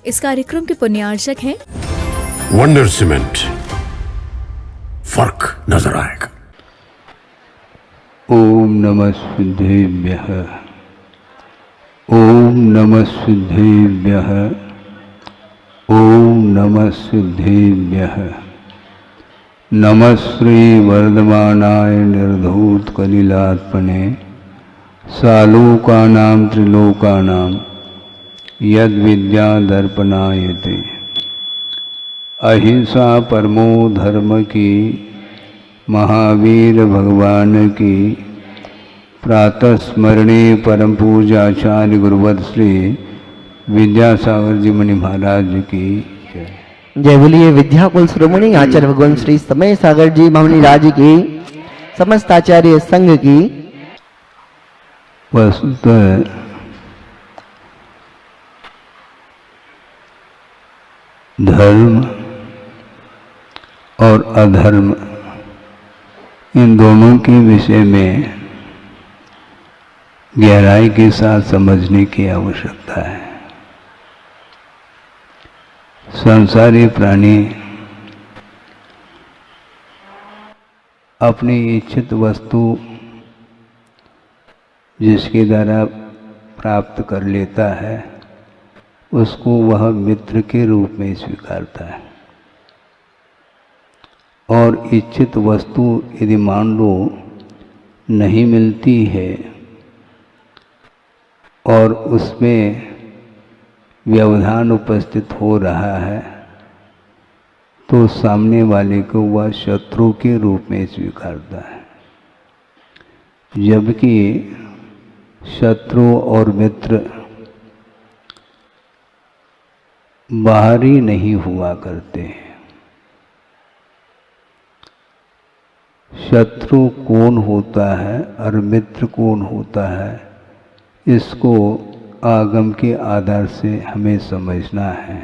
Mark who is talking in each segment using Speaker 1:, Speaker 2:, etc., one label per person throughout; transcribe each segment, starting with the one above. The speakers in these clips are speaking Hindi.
Speaker 1: इस कार्यक्रम के पुण्यार्चक हैं
Speaker 2: वंडर सीमेंट, फर्क नजर आएगा।
Speaker 3: ओम नमः सिद्धेभ्यः, ओम नमः सिद्धेभ्यः, ओम नमः सिद्धेभ्यः। नमः श्री वर्धमानाय निर्धूत कलिलात्मने सालोकानां त्रिलोकानां यद विद्या दर्पणायते। अहिंसा परमो धर्म की, महावीर भगवान की प्रातः स्मरणे परम पूजाचार्य गुरुवत श्री विद्यासागर जी मुनि महाराज की जय।
Speaker 4: जय बोलिए विद्याकुल शिरोमणि आचार्य भगवान श्री समय सागर जी महामुनि राज की, समस्त आचार्य संघ की।
Speaker 3: वस्तुतः धर्म और अधर्म इन दोनों के विषय में गहराई के साथ समझने की आवश्यकता है। संसारी प्राणी अपनी इच्छित वस्तु जिसके द्वारा प्राप्त कर लेता है उसको वह मित्र के रूप में स्वीकारता है, और इच्छित वस्तु यदि मान लो नहीं मिलती है और उसमें व्यवधान उपस्थित हो रहा है तो सामने वाले को वह शत्रु के रूप में स्वीकारता है। जबकि शत्रु और मित्र बाहरी नहीं हुआ करते हैं। शत्रु कौन होता है और मित्र कौन होता है, इसको आगम के आधार से हमें समझना है।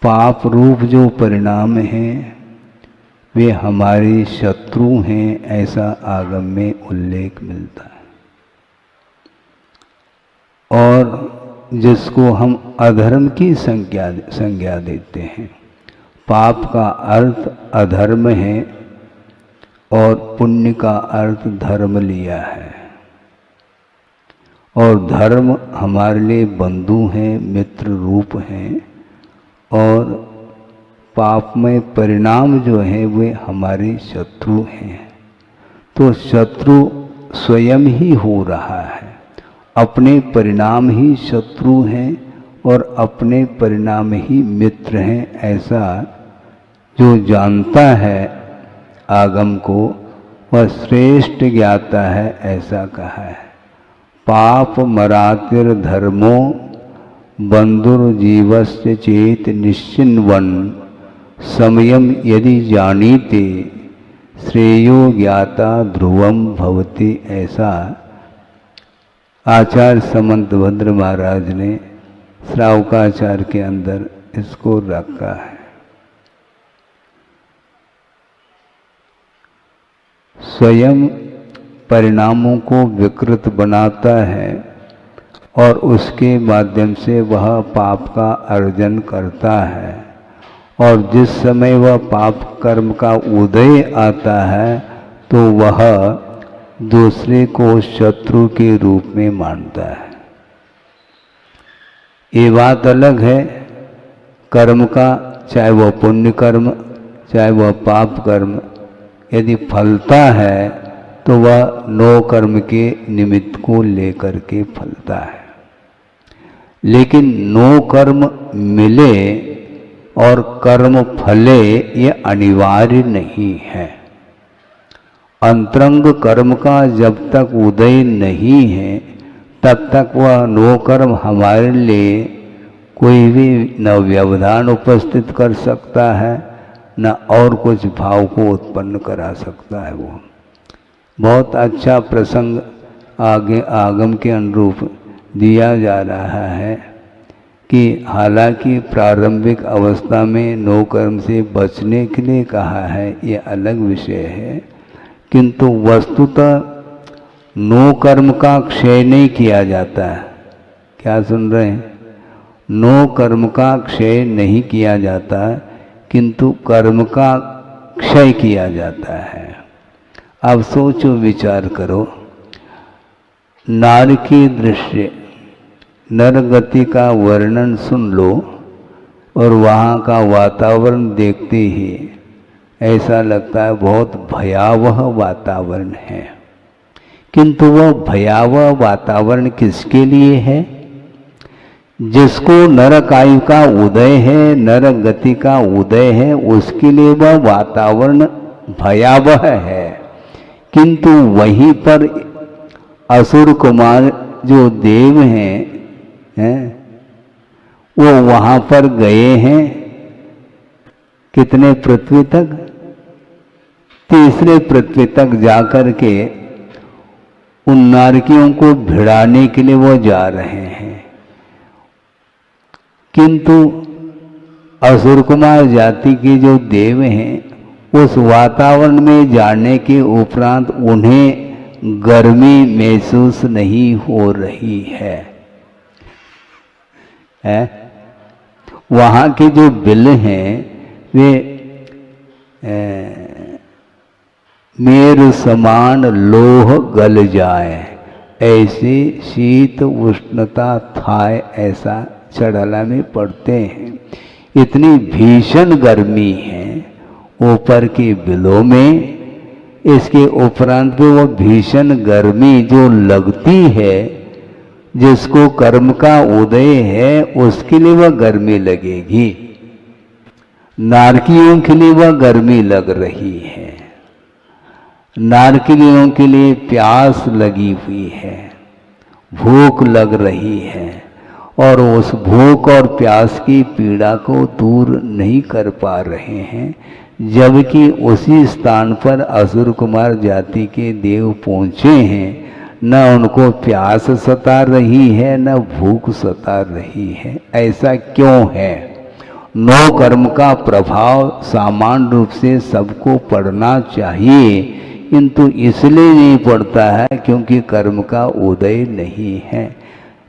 Speaker 3: पाप रूप जो परिणाम हैं वे हमारे शत्रु हैं, ऐसा आगम में उल्लेख मिलता है। और जिसको हम अधर्म की संज्ञा देते हैं। पाप का अर्थ अधर्म है और पुण्य का अर्थ धर्म लिया है। और धर्म हमारे लिए बंधु हैं, मित्र रूप हैं, और पापमय परिणाम जो है वे हमारे शत्रु हैं। तो शत्रु स्वयं ही हो रहा है, अपने परिणाम ही शत्रु हैं और अपने परिणाम ही मित्र हैं। ऐसा जो जानता है आगम को वह श्रेष्ठ ज्ञाता है, ऐसा कहा है। पाप मरातिर धर्मो बंधुर जीवस्य चेत निश्चिन्वन समयम यदि जानीते श्रेयो ज्ञाता ध्रुवम भवति। ऐसा आचार्य समंतभद्र महाराज ने श्रावकाचार के अंदर इसको रखा है। स्वयं परिणामों को विकृत बनाता है और उसके माध्यम से वह पाप का अर्जन करता है, और जिस समय वह पाप कर्म का उदय आता है तो वह दूसरे को शत्रु के रूप में मानता है। ये बात अलग है कर्म का, चाहे वह पुण्य कर्म चाहे वह पाप कर्म, यदि फलता है तो वह नो कर्म के निमित्त को लेकर के फलता है। लेकिन नो कर्म मिले और कर्म फले ये अनिवार्य नहीं है। अंतरंग कर्म का जब तक उदय नहीं है तब तक वह नो कर्म हमारे लिए कोई भी न व्यवधान उपस्थित कर सकता है न और कुछ भाव को उत्पन्न करा सकता है। वो बहुत अच्छा प्रसंग आगे आगम के अनुरूप दिया जा रहा है कि हालांकि प्रारंभिक अवस्था में नो कर्म से बचने के लिए कहा है, ये अलग विषय है, किंतु वस्तुतः नो कर्म का क्षय नहीं किया जाता है। क्या सुन रहे हैं? नो कर्म का क्षय नहीं किया जाता, किंतु कर्म का क्षय किया जाता है। अब सोचो विचार करो, नार की दृश्य नरगति का वर्णन सुन लो और वहाँ का वातावरण देखते ही ऐसा लगता है बहुत भयावह वातावरण है। किंतु वह भयावह वातावरण किसके लिए है? जिसको नरक आयु का उदय है, नरक गति का उदय है, उसके लिए वह वातावरण भयावह है। किंतु वहीं पर असुर कुमार जो देव हैं वो वहाँ पर गए हैं कितने पृथ्वी तक? तीसरे पृथ्वी तक जाकर के उन नारकियों को भिड़ाने के लिए वो जा रहे हैं। किंतु असुर कुमार जाति के जो देव हैं उस वातावरण में जाने के उपरांत उन्हें गर्मी महसूस नहीं हो रही है। वहाँ के जो बिल हैं वे मेरु समान लोह गल जाए, ऐसी शीत उष्णता थाए, ऐसा चढ़ाला में पढ़ते हैं। इतनी भीषण गर्मी है ऊपर के बिलों में। इसके उपरांत भी वो भीषण गर्मी जो लगती है, जिसको कर्म का उदय है उसके लिए वह गर्मी लगेगी, नारकियों के लिए वह गर्मी लग रही है। नारकियों के लिए प्यास लगी हुई है, भूख लग रही है, और उस भूख और प्यास की पीड़ा को दूर नहीं कर पा रहे हैं। जबकि उसी स्थान पर असुर कुमार जाति के देव पहुँचे हैं, न उनको प्यास सता रही है न भूख सता रही है। ऐसा क्यों है? नौ कर्म का प्रभाव सामान्य रूप से सबको पड़ना चाहिए, किंतु इसलिए नहीं पड़ता है क्योंकि कर्म का उदय नहीं है।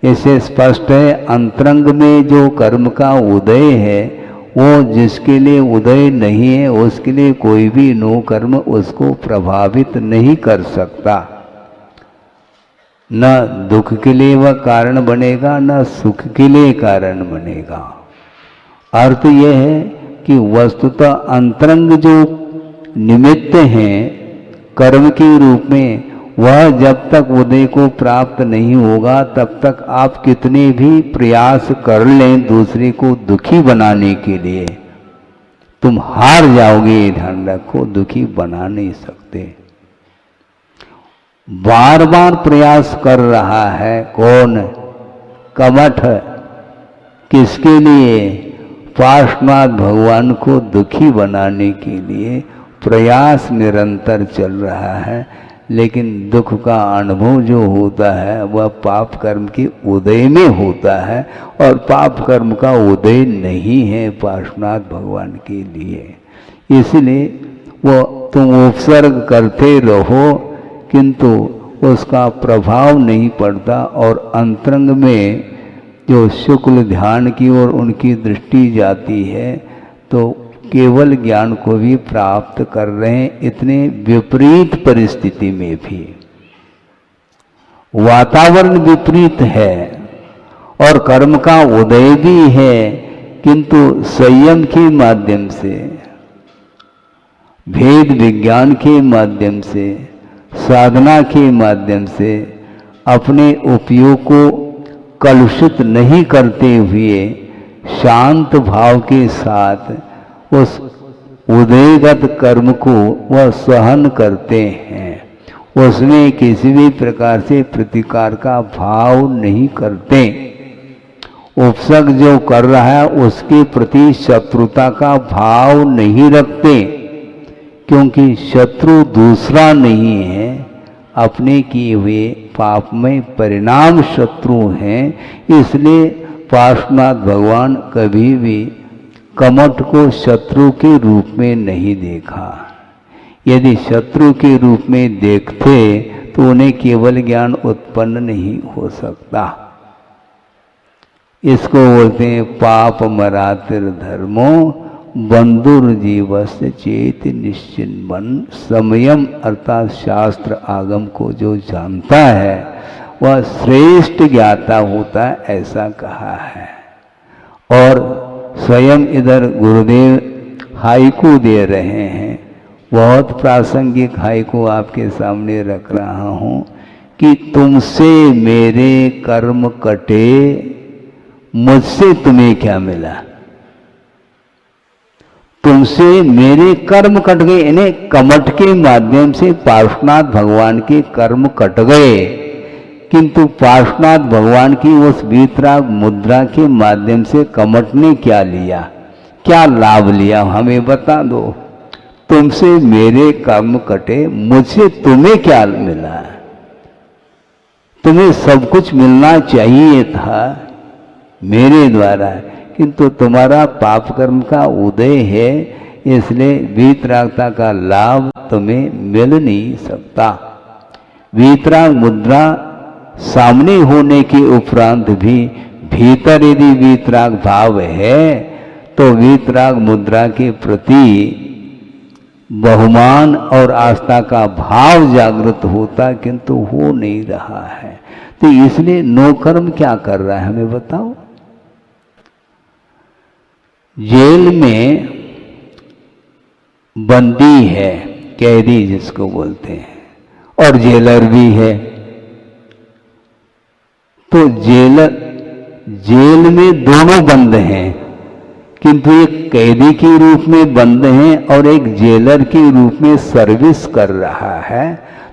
Speaker 3: इसे स्पष्ट है, अंतरंग में जो कर्म का उदय है वो जिसके लिए उदय नहीं है उसके लिए कोई भी नो कर्म उसको प्रभावित नहीं कर सकता। न दुख के लिए वह कारण बनेगा, न सुख के लिए कारण बनेगा। अर्थ यह है कि वस्तुतः अंतरंग जो निमित्त हैं कर्म के रूप में, वह जब तक उदय को प्राप्त नहीं होगा तब तक आप कितने भी प्रयास कर लें दूसरे को दुखी बनाने के लिए, तुम हार जाओगे। ध्यान रखो, दुखी बना नहीं सकते। बार बार प्रयास कर रहा है कौन? कमठ। किसके लिए? पार्श्वनाथ भगवान को दुखी बनाने के लिए प्रयास निरंतर चल रहा है, लेकिन दुख का अनुभव जो होता है वह पाप कर्म के उदय में होता है, और पाप कर्म का उदय नहीं है पार्श्वनाथ भगवान के लिए। इसलिए वो तुम उपसर्ग करते रहो किंतु उसका प्रभाव नहीं पड़ता, और अंतरंग में जो शुक्ल ध्यान की ओर उनकी दृष्टि जाती है तो केवल ज्ञान को भी प्राप्त कर रहे हैं। इतने विपरीत परिस्थिति में भी वातावरण विपरीत है और कर्म का उदय भी है, किंतु संयम के माध्यम से, भेद विज्ञान के माध्यम से, साधना के माध्यम से अपने उपयोग को कलुषित नहीं करते हुए शांत भाव के साथ उस उदयगत कर्म को वह सहन करते हैं। उसमें किसी भी प्रकार से प्रतिकार का भाव नहीं करते। उपसर्ग जो कर रहा है उसके प्रति शत्रुता का भाव नहीं रखते, क्योंकि शत्रु दूसरा नहीं है, अपने किए हुए पापमय परिणाम शत्रु हैं। इसलिए पार्श्वनाथ भगवान कभी भी कमठ को शत्रु के रूप में नहीं देखा। यदि शत्रु के रूप में देखते तो उन्हें केवल ज्ञान उत्पन्न नहीं हो सकता। इसको बोलते हैं पाप मरातिर धर्मो बंधुर जीवस्य चेत निश्चिन्वन। समयम अर्थात शास्त्र आगम को जो जानता है वह श्रेष्ठ ज्ञाता होता है, ऐसा कहा है। और स्वयं इधर गुरुदेव हाइकू दे रहे हैं, बहुत प्रासंगिक हाइकू आपके सामने रख रहा हूँ कि तुमसे मेरे कर्म कटे, मुझसे तुम्हें क्या मिला। तुमसे मेरे कर्म कट गए, इन्हें कमठ के माध्यम से पार्श्वनाथ भगवान के कर्म कट गए, किंतु पार्श्वनाथ भगवान की उस वीतराग मुद्रा के माध्यम से कमठ ने क्या लिया, क्या लाभ लिया, हमें बता दो। तुमसे मेरे कर्म कटे, मुझसे तुम्हें क्या मिला। तुम्हें सब कुछ मिलना चाहिए था मेरे द्वारा, किंतु तुम्हारा पाप कर्म का उदय है, इसलिए वीतरागता का लाभ तुम्हें मिल नहीं सकता। वीतराग मुद्रा सामने होने के उपरांत भी भीतर यदि वीतराग भाव है तो वीतराग मुद्रा के प्रति बहुमान और आस्था का भाव जागृत होता, किंतु हो नहीं रहा है। तो इसलिए नौकर्म क्या कर रहा है, हमें बताओ। जेल में बंदी है, कैदी जिसको बोलते हैं, और जेलर भी है। तो जेल में दोनों बंद हैं, किंतु एक कैदी के रूप में बंद हैं और एक जेलर के रूप में सर्विस कर रहा है।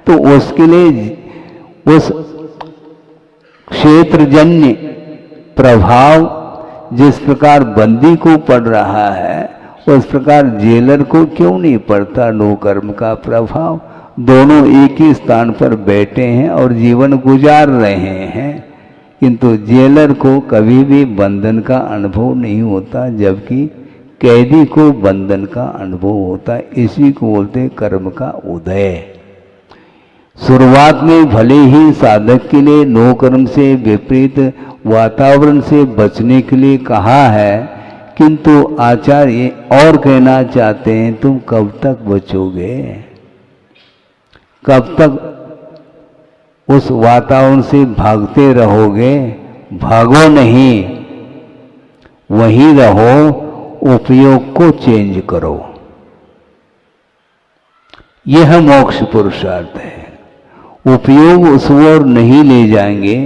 Speaker 3: तो उसके लिए उस क्षेत्रजन्य प्रभाव जिस प्रकार बंदी को पड़ रहा है, उस प्रकार जेलर को क्यों नहीं पड़ता नौकर्म का प्रभाव। दोनों एक ही स्थान पर बैठे हैं और जीवन गुजार रहे हैं, किंतु जेलर को कभी भी बंधन का अनुभव नहीं होता, जबकि कैदी को बंधन का अनुभव होता है। इसी को बोलते हैं कर्म का उदय। शुरुआत में भले ही साधक के लिए नौकर्म से विपरीत वातावरण से बचने के लिए कहा है, किंतु आचार्य और कहना चाहते हैं तुम कब तक बचोगे, कब तक उस वातावरण से भागते रहोगे। भागो नहीं, वहीं रहो, उपयोग को चेंज करो। यह मोक्ष पुरुषार्थ है। उपयोग उस ओर नहीं ले जाएंगे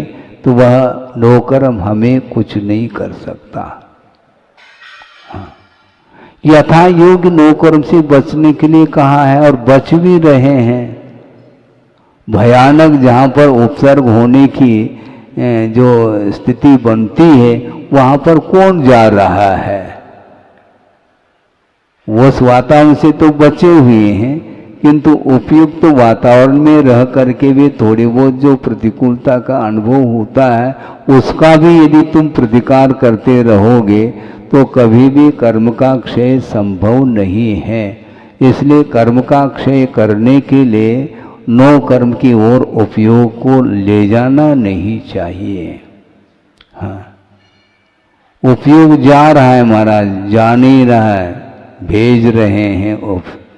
Speaker 3: तो वह नौकर्म हमें कुछ नहीं कर सकता। यथा योग्य नौकर्म से बचने के लिए कहा है और बच भी रहे हैं। भयानक जहाँ पर उपसर्ग होने की जो स्थिति बनती है वहाँ पर कौन जा रहा है, उस वातावरण से तो बचे हुए हैं, किंतु उपयुक्त तो वातावरण में रह करके भी थोड़ी बहुत जो प्रतिकूलता का अनुभव होता है उसका भी यदि तुम प्रतिकार करते रहोगे तो कभी भी कर्म का क्षय संभव नहीं है। इसलिए कर्म का क्षय करने के लिए नौ कर्म की ओर उपयोग को ले जाना नहीं चाहिए। हाँ, उपयोग जा रहा है महाराज, जा नहीं रहा है, भेज रहे हैं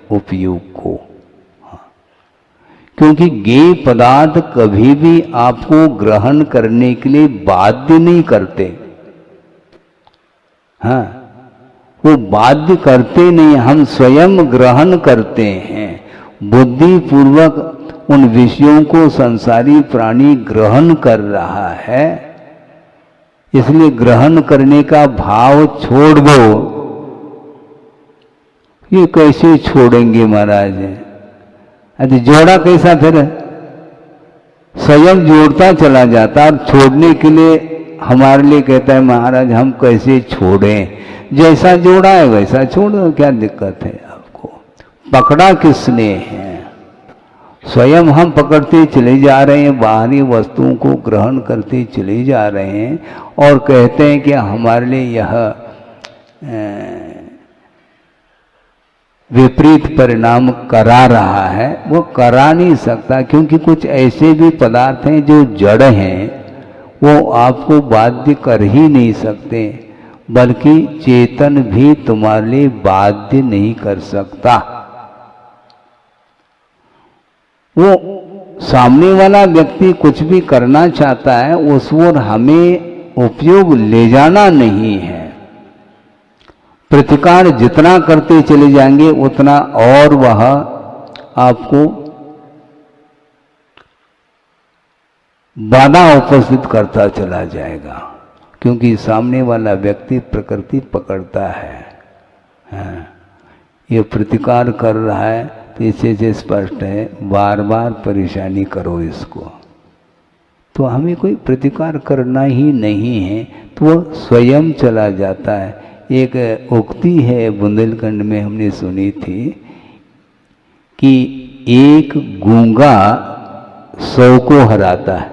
Speaker 3: उपयोग को। हाँ, क्योंकि ज्ञेय पदार्थ कभी भी आपको ग्रहण करने के लिए बाध्य नहीं करते। हाँ, वो बाध्य करते नहीं, हम स्वयं ग्रहण करते हैं। बुद्धि पूर्वक उन विषयों को संसारी प्राणी ग्रहण कर रहा है, इसलिए ग्रहण करने का भाव छोड़ दो। ये कैसे छोड़ेंगे महाराज? अरे जोड़ा कैसा, फिर स्वयं जोड़ता चला जाता और छोड़ने के लिए हमारे लिए कहता है महाराज हम कैसे छोड़ें, जैसा जोड़ा है वैसा छोड़ दो, क्या दिक्कत है आपको? पकड़ा किसने है? स्वयं हम पकड़ते चले जा रहे हैं, बाहरी वस्तुओं को ग्रहण करते चले जा रहे हैं और कहते हैं कि हमारे लिए यह विपरीत परिणाम करा रहा है। वो करा नहीं सकता, क्योंकि कुछ ऐसे भी पदार्थ हैं जो जड़ हैं, वो आपको बाध्य कर ही नहीं सकते, बल्कि चेतन भी तुम्हारे लिए बाध्य नहीं कर सकता। वो सामने वाला व्यक्ति कुछ भी करना चाहता है, उस ओर हमें उपयोग ले जाना नहीं है। प्रतिकार जितना करते चले जाएंगे उतना और वह आपको बाधा उपस्थित करता चला जाएगा, क्योंकि सामने वाला व्यक्ति प्रकृति पकड़ता है। हाँ, ये प्रतिकार कर रहा है तो इससे से स्पष्ट है, बार बार परेशानी करो इसको, तो हमें कोई प्रतिकार करना ही नहीं है, तो वो स्वयं चला जाता है। एक उक्ति है बुंदेलखंड में हमने सुनी थी कि एक गूंगा 100 को हराता है।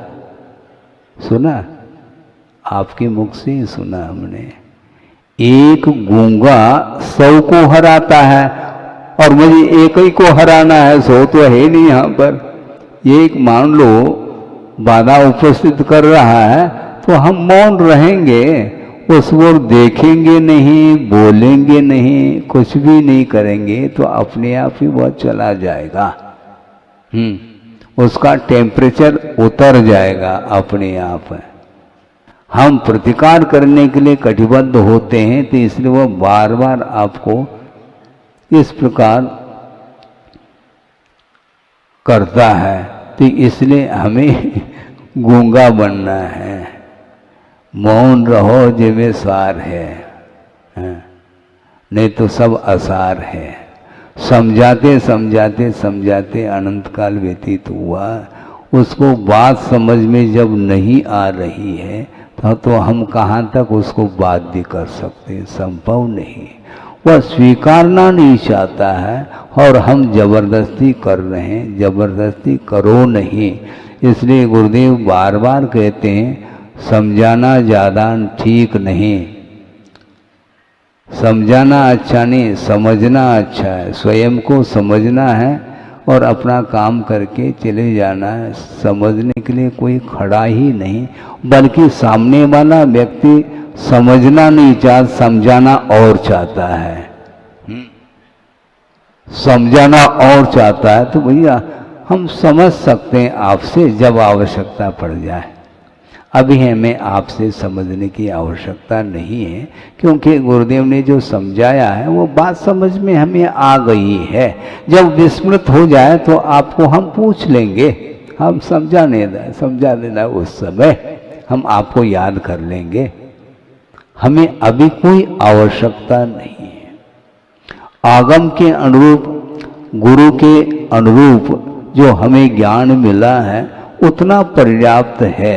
Speaker 3: सुना? आपके मुख से ही सुना हमने। एक गूंगा 100 को हराता है, और मुझे एक ही को हराना है, 100 तो है नहीं यहाँ पर। एक मान लो बाधा उपस्थित कर रहा है तो हम मौन रहेंगे, उस ओर देखेंगे नहीं, बोलेंगे नहीं, कुछ भी नहीं करेंगे, तो अपने आप ही वह चला जाएगा। उसका टेम्परेचर उतर जाएगा अपने आप। हम प्रतिकार करने के लिए कटिबद्ध होते हैं, तो इसलिए वह बार बार आपको इस प्रकार करता है। तो इसलिए हमें गूंगा बनना है। मौन रहो जिਵੇਂ सार है, नहीं तो सब असार है। समझाते समझाते समझाते अनंत काल व्यतीत हुआ, उसको बात समझ में जब नहीं आ रही है तो हम कहाँ तक उसको बाध्य कर सकते? संभव नहीं। वह स्वीकारना नहीं चाहता है और हम जबरदस्ती कर रहे हैं। जबरदस्ती करो नहीं। इसलिए गुरुदेव बार बार कहते हैं, समझाना ज़्यादा ठीक नहीं। समझाना अच्छा नहीं, समझना अच्छा है। स्वयं को समझना है और अपना काम करके चले जाना है। समझने के लिए कोई खड़ा ही नहीं, बल्कि सामने वाला व्यक्ति समझना नहीं चाहता, समझाना और चाहता है। समझाना और चाहता है। तो भैया हम समझ सकते हैं आपसे जब आवश्यकता पड़ जाए। अभी हमें आपसे समझने की आवश्यकता नहीं है, क्योंकि गुरुदेव ने जो समझाया है वो बात समझ में हमें आ गई है। जब विस्मृत हो जाए तो आपको हम पूछ लेंगे, हम समझा देना, उस समय हम आपको याद कर लेंगे। हमें अभी कोई आवश्यकता नहीं है। आगम के अनुरूप, गुरु के अनुरूप जो हमें ज्ञान मिला है उतना पर्याप्त है।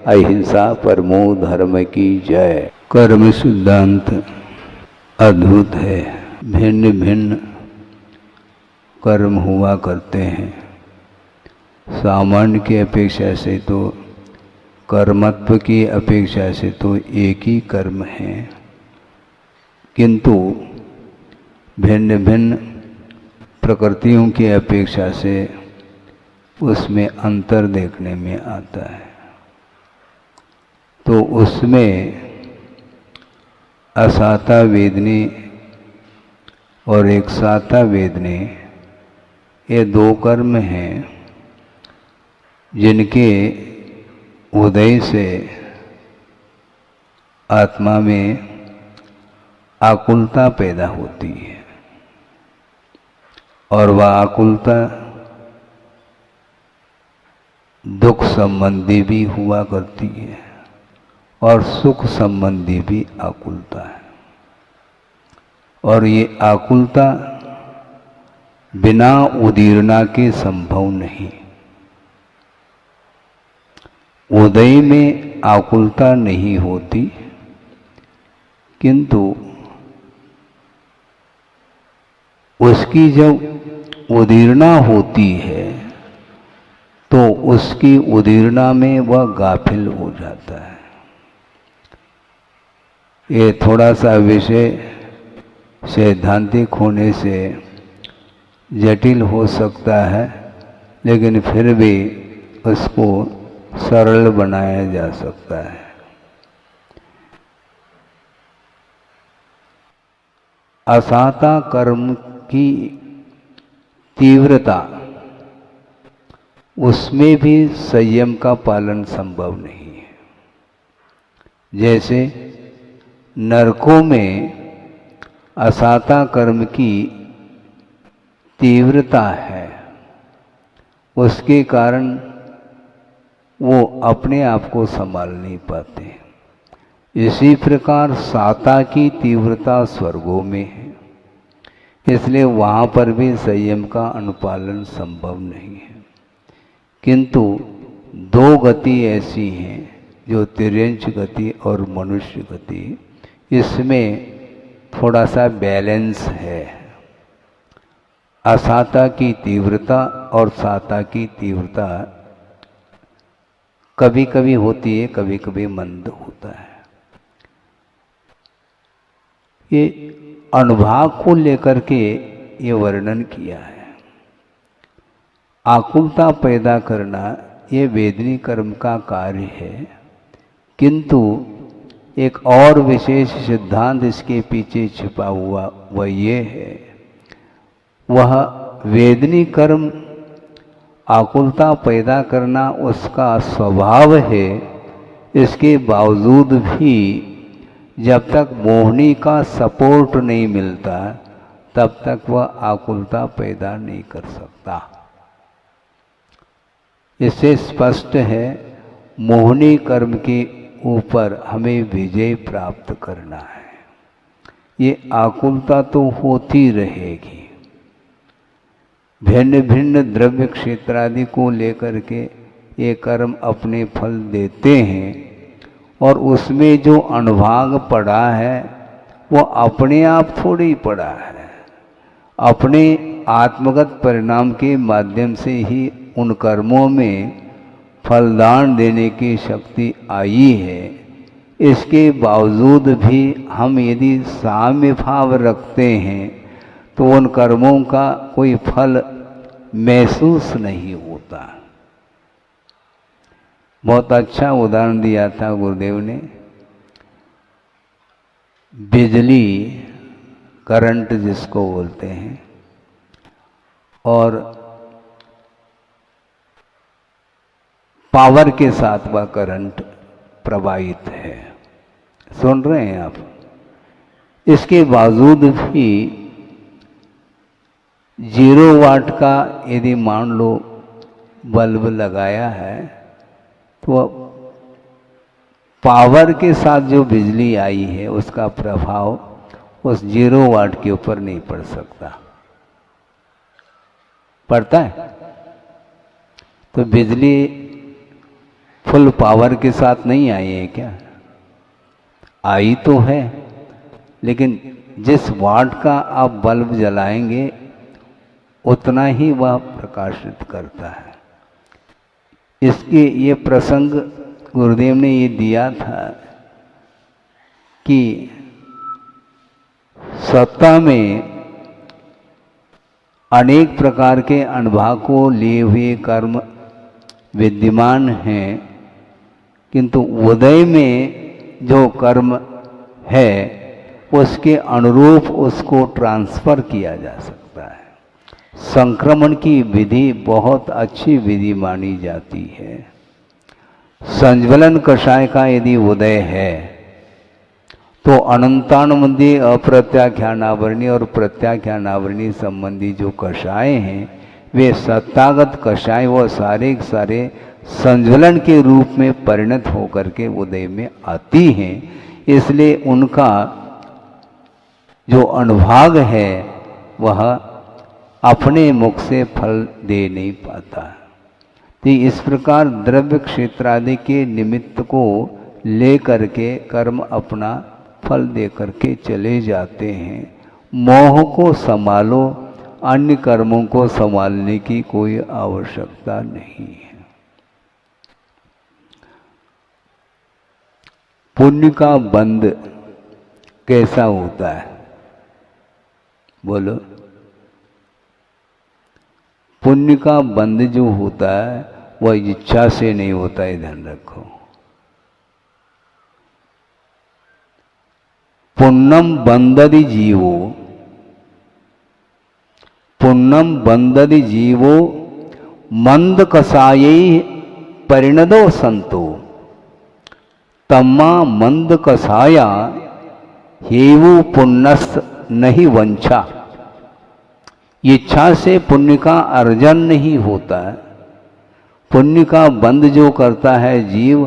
Speaker 3: अहिंसा परमो धर्म की जय। कर्म सिद्धांत अद्भुत है। भिन्न भिन्न कर्म हुआ करते हैं। सामान्य की अपेक्षा से तो, कर्मत्व की अपेक्षा से तो एक ही कर्म है, किंतु भिन्न भिन्न प्रकृतियों की अपेक्षा से उसमें अंतर देखने में आता है। तो उसमें असाता वेदनी और एक साता वेदनी, ये दो कर्म हैं जिनके उदय से आत्मा में आकुलता पैदा होती है, और वह आकुलता दुख संबंधी भी हुआ करती है और सुख संबंधी भी आकुलता है। और ये आकुलता बिना उदीरना के संभव नहीं। उदय में आकुलता नहीं होती, किंतु उसकी जब उदीरना होती है तो उसकी उदीरना में वह गाफिल हो जाता है। ये थोड़ा सा विषय सैद्धांतिक होने से जटिल हो सकता है, लेकिन फिर भी उसको सरल बनाया जा सकता है। असाता कर्म की तीव्रता, उसमें भी संयम का पालन संभव नहीं है। जैसे नरकों में असाता कर्म की तीव्रता है, उसके कारण वो अपने आप को संभाल नहीं पाते। इसी प्रकार साता की तीव्रता स्वर्गों में है, इसलिए वहाँ पर भी संयम का अनुपालन संभव नहीं है। किंतु दो गति ऐसी हैं जो तिर्यंच गति और मनुष्य गति, इसमें थोड़ा सा बैलेंस है। असाता की तीव्रता और साता की तीव्रता कभी कभी होती है, कभी कभी मंद होता है। ये अनुभाग को लेकर के ये वर्णन किया है। आकुलता पैदा करना ये वेदनी कर्म का कार्य है, किंतु एक और विशेष सिद्धांत इसके पीछे छिपा हुआ वह ये है, वह वेदनी कर्म आकुलता पैदा करना उसका स्वभाव है। इसके बावजूद भी जब तक मोहनी का सपोर्ट नहीं मिलता तब तक वह आकुलता पैदा नहीं कर सकता। इससे स्पष्ट है मोहनी कर्म के ऊपर हमें विजय प्राप्त करना है। ये आकुलता तो होती रहेगी। भिन्न भिन्न द्रव्य क्षेत्र आदि को लेकर के ये कर्म अपने फल देते हैं, और उसमें जो अनुभाग पड़ा है वो अपने आप थोड़ी ही पड़ा है। अपने आत्मगत परिणाम के माध्यम से ही उन कर्मों में फलदान देने की शक्ति आई है। इसके बावजूद भी हम यदि साम्य भाव रखते हैं तो उन कर्मों का कोई फल महसूस नहीं होता। बहुत अच्छा उदाहरण दिया था गुरुदेव ने। बिजली, करंट जिसको बोलते हैं, और पावर के साथ वह करंट प्रवाहित है। सुन रहे हैं आप? इसके बावजूद भी 0 वाट का यदि मान लो बल्ब लगाया है तो पावर के साथ जो बिजली आई है उसका प्रभाव उस 0 वाट के ऊपर नहीं पड़ सकता। पड़ता है? तो बिजली फुल पावर के साथ नहीं आई है क्या? आई तो है, लेकिन जिस वाट का आप बल्ब जलाएंगे उतना ही वह प्रकाशित करता है। इसके ये प्रसंग गुरुदेव ने ये दिया था कि सत्ता में अनेक प्रकार के अनुभाग को लिए हुए कर्म विद्यमान हैं, किंतु उदय में जो कर्म है उसके अनुरूप उसको ट्रांसफर किया जा सकता है। संक्रमण की विधि बहुत अच्छी विधि मानी जाती है। संज्वलन कषाय का यदि उदय है तो अनंतानुबंधी अप्रत्याख्यानावरणी और प्रत्याख्यानावरणी संबंधी जो कषाय हैं वे सत्तागत कषाय व सारे सारे संज्वलन के रूप में परिणत होकर के उदय में आती हैं। इसलिए उनका जो अनुभाग है वह अपने मुख से फल दे नहीं पाता। तो इस प्रकार द्रव्य क्षेत्र आदि के निमित्त को ले करके कर्म अपना फल दे करके चले जाते हैं। मोह को संभालो, अन्य कर्मों को संभालने की कोई आवश्यकता नहीं है। पुण्य का बंध कैसा होता है? बोलो। पुण्य का बंध जो होता है वह इच्छा से नहीं होता है, ध्यान रखो। पुण्यम बंदति जीवो, पुण्यम बंदति जीवो मंद कसाये परिणदो संतो, तम्मा मंद कसाया हेवु पुण्यस नहीं वंछा। इच्छा से पुण्य का अर्जन नहीं होता है। पुण्य का बंद जो करता है जीव,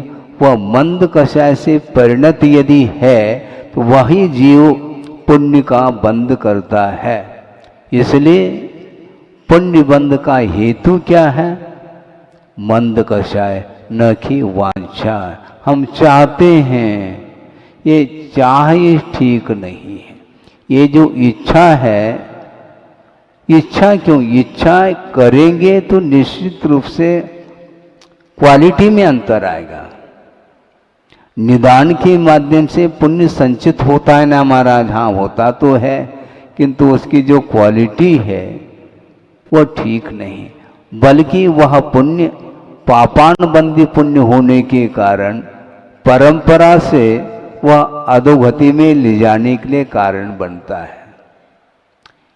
Speaker 3: वह मंद कषाय से परिणत यदि है तो वही जीव पुण्य का बंद करता है। इसलिए पुण्य बंद का हेतु क्या है? मंद कषाय, न कि वांछा। हम चाहते हैं, ये चाह ठीक नहीं है। ये जो इच्छा है, इच्छा क्यों? इच्छा करेंगे तो निश्चित रूप से क्वालिटी में अंतर आएगा। निदान के माध्यम से पुण्य संचित होता है ना महाराज? हाँ, होता तो है, किंतु उसकी जो क्वालिटी है वो ठीक नहीं, बल्कि वह पुण्य पापानुबंधी पुण्य होने के कारण परंपरा से वह अधोगति में ले जाने के लिए कारण बनता है।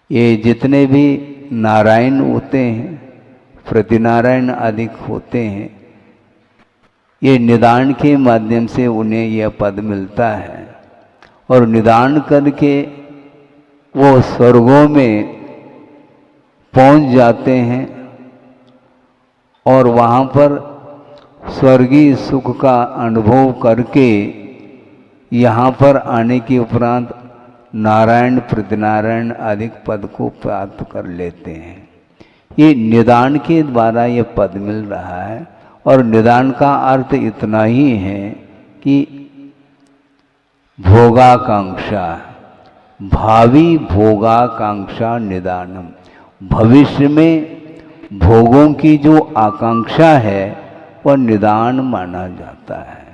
Speaker 3: ये जितने भी नारायण होते हैं, प्रतिनारायण अधिक होते हैं, ये निदान के माध्यम से उन्हें यह पद मिलता है और निदान करके वो स्वर्गों में पहुंच जाते हैं और वहाँ पर स्वर्गीय सुख का अनुभव करके यहाँ पर आने के उपरांत नारायण प्रतिनारायण अधिक पद को प्राप्त कर लेते हैं। ये निदान के द्वारा ये पद मिल रहा है और निदान का अर्थ इतना ही है कि भोगाकांक्षा, भावी भोगाकांक्षा निदानम। भविष्य में भोगों की जो आकांक्षा है वह निदान माना जाता है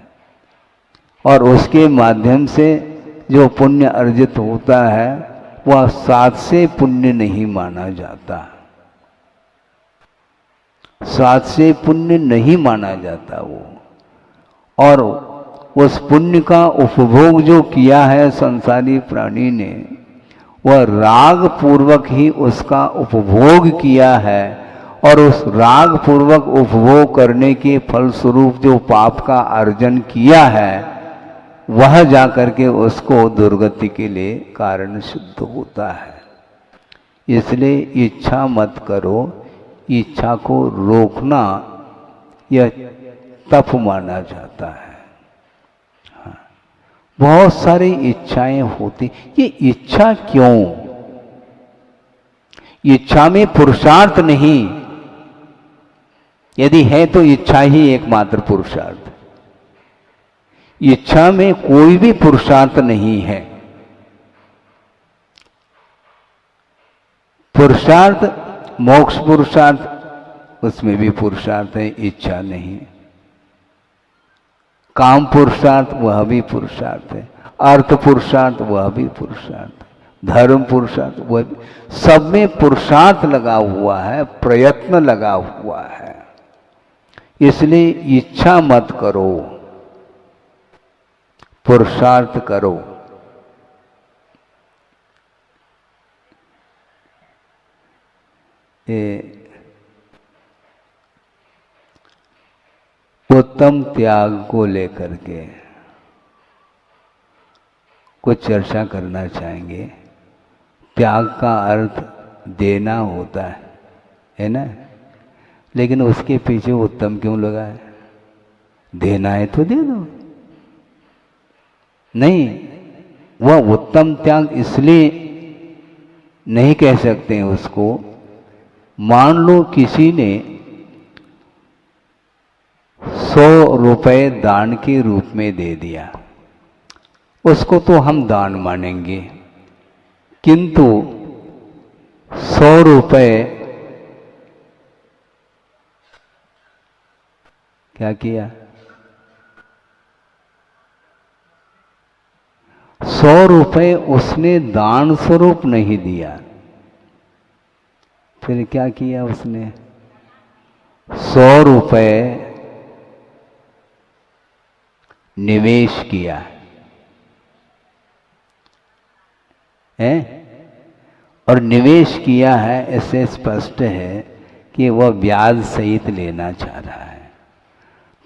Speaker 3: और उसके माध्यम से जो पुण्य अर्जित होता है वह सात से पुण्य नहीं माना जाता। सात से पुण्य नहीं माना जाता वो, और उस पुण्य का उपभोग जो किया है संसारी प्राणी ने, वह राग पूर्वक ही उसका उपभोग किया है और उस राग पूर्वक उपभोग करने के फलस्वरूप जो पाप का अर्जन किया है वह जाकर के उसको दुर्गति के लिए कारण सिद्ध होता है। इसलिए इच्छा मत करो, इच्छा को रोकना यह तप माना जाता है। हाँ, बहुत सारी इच्छाएं होती, ये इच्छा क्यों? इच्छा में पुरुषार्थ नहीं, यदि है तो इच्छा ही एकमात्र पुरुषार्थ। इच्छा में कोई भी पुरुषार्थ नहीं है। पुरुषार्थ, मोक्ष पुरुषार्थ, उसमें भी पुरुषार्थ है, इच्छा नहीं। काम पुरुषार्थ, वह भी पुरुषार्थ है। अर्थ पुरुषार्थ, वह भी पुरुषार्थ है। धर्म पुरुषार्थ, वह भी, सब में पुरुषार्थ लगा हुआ है, प्रयत्न लगा हुआ है। इसलिए इच्छा मत करो, पुरुषार्थ करो। ये उत्तम त्याग को लेकर के कुछ चर्चा करना चाहेंगे। त्याग का अर्थ देना होता है ना? लेकिन उसके पीछे उत्तम क्यों लगा है? देना है तो दे दो। नहीं, वह उत्तम त्याग इसलिए नहीं कह सकते हैं उसको। मान लो किसी ने 100 रुपए दान के रूप में दे दिया, उसको तो हम दान मानेंगे, किंतु 100 रुपए क्या किया? 100 रुपए उसने दान स्वरूप नहीं दिया, फिर क्या किया उसने? 100 रुपए निवेश किया है और निवेश किया है, इससे स्पष्ट है कि वह ब्याज सहित लेना चाह रहा है।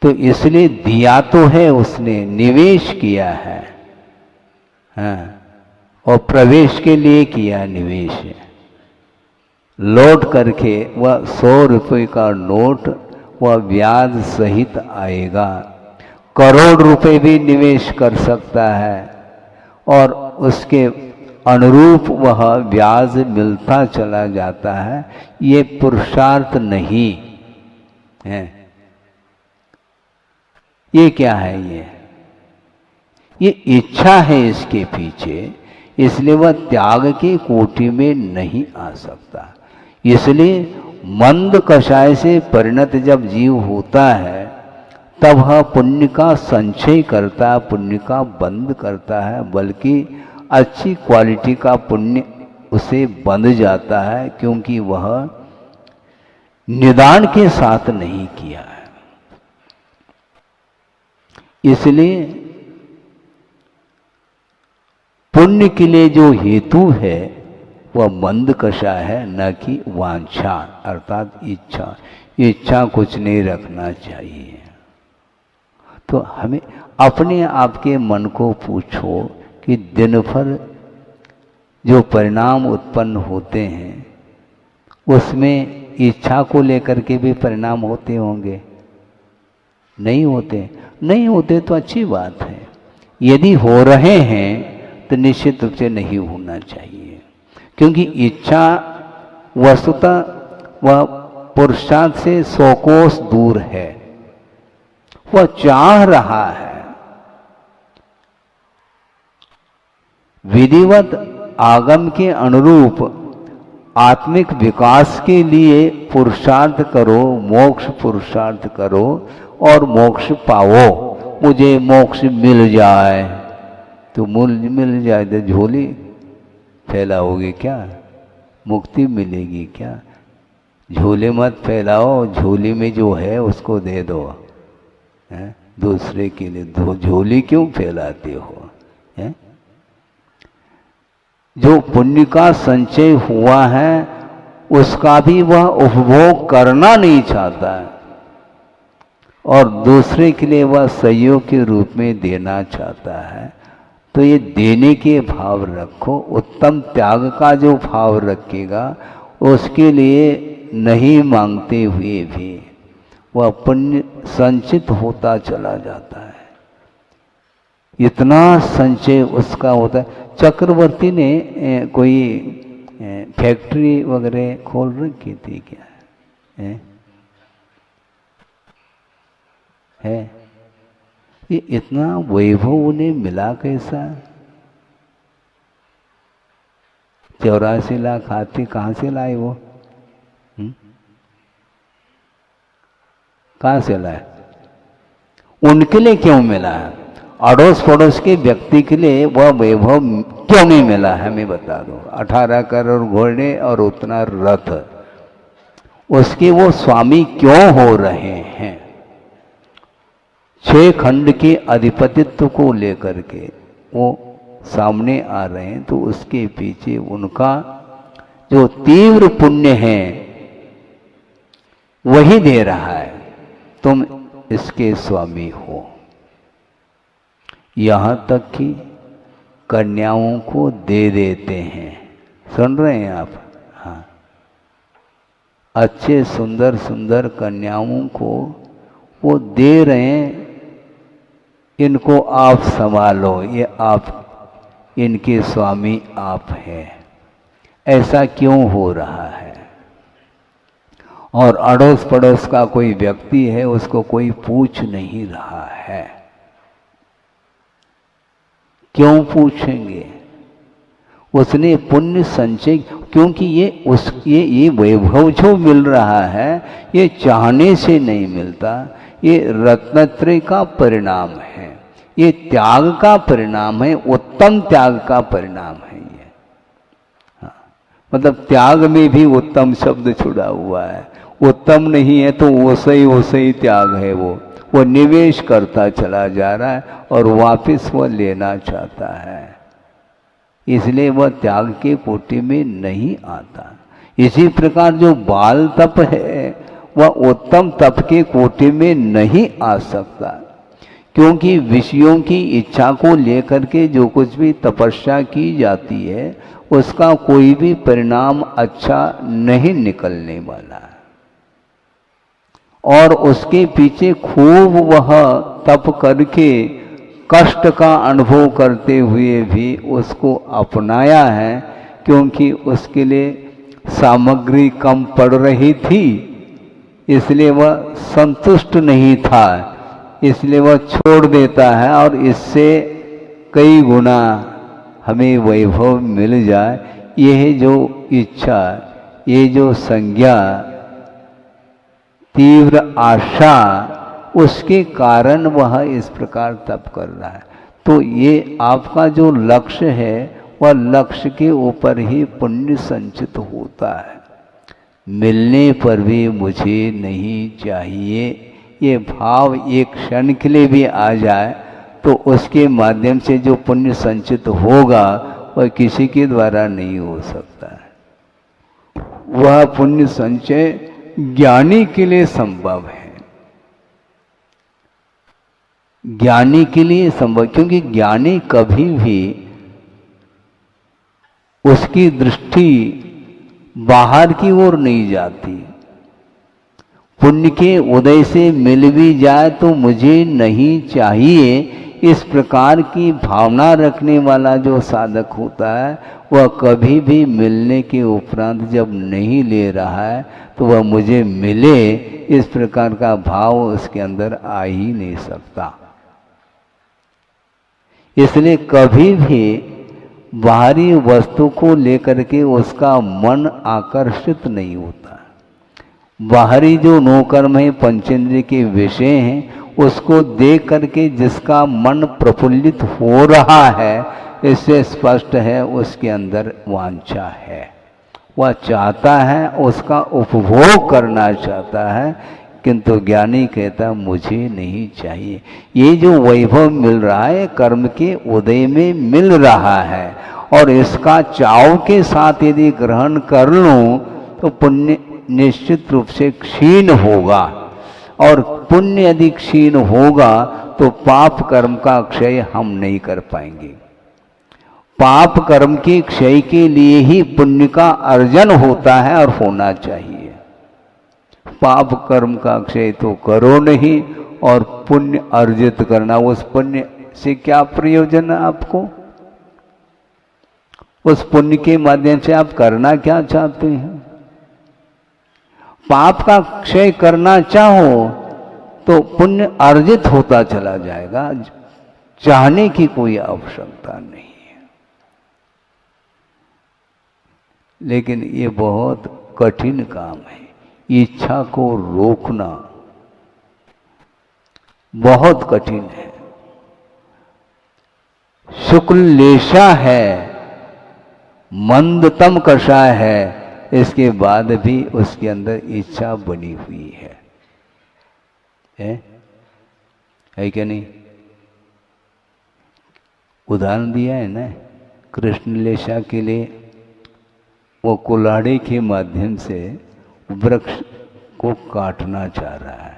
Speaker 3: तो इसलिए दिया तो है उसने, निवेश किया है, हाँ, और प्रवेश के लिए किया निवेश है। लौट करके वह 100 रुपये का नोट वह ब्याज सहित आएगा। करोड़ रुपए भी निवेश कर सकता है और उसके अनुरूप वह ब्याज मिलता चला जाता है। ये पुरुषार्थ नहीं है। ये क्या है? ये इच्छा है इसके पीछे, इसलिए वह त्याग की कोटि में नहीं आ सकता। इसलिए मंद कषाय से परिणत जब जीव होता है तब वह पुण्य का संचय करता है, पुण्य का बंद करता है, बल्कि अच्छी क्वालिटी का पुण्य उसे बंध जाता है, क्योंकि वह निदान के साथ नहीं किया है। इसलिए पुण्य के लिए जो हेतु है वह मंद कषाय है, न कि वांछा अर्थात इच्छा। इच्छा कुछ नहीं रखना चाहिए। तो हमें अपने आप के मन को पूछो कि दिन भर जो परिणाम उत्पन्न होते हैं उसमें इच्छा को लेकर के भी परिणाम होते होंगे? नहीं होते। नहीं होते तो अच्छी बात है। यदि हो रहे हैं तो निश्चित रूप से नहीं होना चाहिए, क्योंकि इच्छा वस्तुतः वह पुरुषार्थ से 100 कोस दूर है। वह चाह रहा है, विधिवत आगम के अनुरूप आत्मिक विकास के लिए पुरुषार्थ करो, मोक्ष पुरुषार्थ करो और मोक्ष पाओ। मुझे मोक्ष मिल जाए तो मिल जाए तो झोली फैलाओगे क्या? मुक्ति मिलेगी क्या? झोले मत फैलाओ, झोली में जो है उसको दे दो। है? दूसरे के लिए झोली क्यों फैलाते हो? है? जो पुण्य का संचय हुआ है उसका भी वह उपभोग करना नहीं चाहता है और दूसरे के लिए वह सहयोग के रूप में देना चाहता है। तो ये देने के भाव रखो। उत्तम त्याग का जो भाव रखेगा उसके लिए नहीं मांगते हुए भी वह पुण्य संचित होता चला जाता है। इतना संचय उसका होता है। चक्रवर्ती ने कोई फैक्ट्री वगैरह खोल रखी थी क्या? है? ये इतना वैभव उन्हें मिला कैसा? 84 लाख हाथी कहाँ से लाए वो? कहाँ से लाए? उनके लिए क्यों मिला है? अड़ोस पड़ोस के व्यक्ति के लिए वह वैभव क्यों नहीं मिला? हमें बता दो। 18 करोड़ घोड़े और उतना रथ, उसके वो स्वामी क्यों हो रहे हैं? 6 खंड के अधिपतित्व को लेकर के वो सामने आ रहे हैं, तो उसके पीछे उनका जो तीव्र पुण्य है वही दे रहा है। तुम इसके स्वामी हो। यहां तक कि कन्याओं को दे देते हैं। सुन रहे हैं आप? हाँ, अच्छे सुंदर सुंदर कन्याओं को वो दे रहे हैं। इनको आप संभालो, ये आप, इनके स्वामी आप हैं। ऐसा क्यों हो रहा है? और अड़ोस पड़ोस का कोई व्यक्ति है, उसको कोई पूछ नहीं रहा है। क्यों पूछेंगे? उसने पुण्य संचय, क्योंकि ये वैभव जो मिल रहा है ये चाहने से नहीं मिलता। ये रत्नत्रय का परिणाम है, ये त्याग का परिणाम है, उत्तम त्याग का परिणाम है ये। हाँ, मतलब त्याग में भी उत्तम शब्द छुड़ा हुआ है। उत्तम नहीं है तो वैसे ही त्याग है। वो निवेश करता चला जा रहा है और वापस वह लेना चाहता है, इसलिए वह त्याग के कोटि में नहीं आता। इसी प्रकार जो बाल तप है वह उत्तम तप के कोटि में नहीं आ सकता, क्योंकि विषयों की इच्छा को लेकर के जो कुछ भी तपस्या की जाती है उसका कोई भी परिणाम अच्छा नहीं निकलने वाला है, और उसके पीछे खूब वह तप करके कष्ट का अनुभव करते हुए भी उसको अपनाया है, क्योंकि उसके लिए सामग्री कम पड़ रही थी, इसलिए वह संतुष्ट नहीं था, इसलिए वह छोड़ देता है और इससे कई गुना हमें वैभव मिल जाए, यह जो इच्छा, ये जो संज्ञा, तीव्र आशा, उसके कारण वह इस प्रकार तप कर रहा है। तो ये आपका जो लक्ष्य है वह लक्ष्य के ऊपर ही पुण्य संचित होता है। मिलने पर भी मुझे नहीं चाहिए, ये भाव एक क्षण के लिए भी आ जाए तो उसके माध्यम से जो पुण्य संचित होगा वह किसी के द्वारा नहीं हो सकता है। वह पुण्य संचय ज्ञानी के लिए संभव है, ज्ञानी के लिए संभव, क्योंकि ज्ञानी कभी भी उसकी दृष्टि बाहर की ओर नहीं जाती। पुण्य के उदय से मिल भी जाए तो मुझे नहीं चाहिए, इस प्रकार की भावना रखने वाला जो साधक होता है वह कभी भी मिलने के उपरांत जब नहीं ले रहा है तो वह मुझे मिले, इस प्रकार का भाव उसके अंदर आ ही नहीं सकता। इसलिए कभी भी बाहरी वस्तु को लेकर के उसका मन आकर्षित नहीं होता। बाहरी जो नौकर्म है, पंचेंद्रिय के विषय हैं, उसको देख करके जिसका मन प्रफुल्लित हो रहा है, इससे स्पष्ट है उसके अंदर वांछा है, वह चाहता है, उसका उपभोग करना चाहता है, किंतु ज्ञानी कहता मुझे नहीं चाहिए। ये जो वैभव मिल रहा है कर्म के उदय में मिल रहा है, और इसका चाव के साथ यदि ग्रहण कर लूं तो पुण्य निश्चित रूप से क्षीण होगा, और पुण्य यदि क्षीण होगा तो पाप कर्म का क्षय हम नहीं कर पाएंगे। पाप कर्म के क्षय के लिए ही पुण्य का अर्जन होता है और होना चाहिए। पाप कर्म का क्षय तो करो नहीं, और पुण्य अर्जित करना, उस पुण्य से क्या प्रयोजन है आपको? उस पुण्य के माध्यम से आप करना क्या चाहते हैं? पाप का क्षय करना चाहो तो पुण्य अर्जित होता चला जाएगा, चाहने की कोई आवश्यकता नहीं है। लेकिन ये बहुत कठिन काम है, इच्छा को रोकना बहुत कठिन है। शुक्ल लेशा है, मंदतम कषाय है, इसके बाद भी उसके अंदर इच्छा बनी हुई है क्या नहीं? उदाहरण दिया है ना, कृष्ण लेशा के लिए वो कुल्हाड़ी के माध्यम से वृक्ष को काटना चाह रहा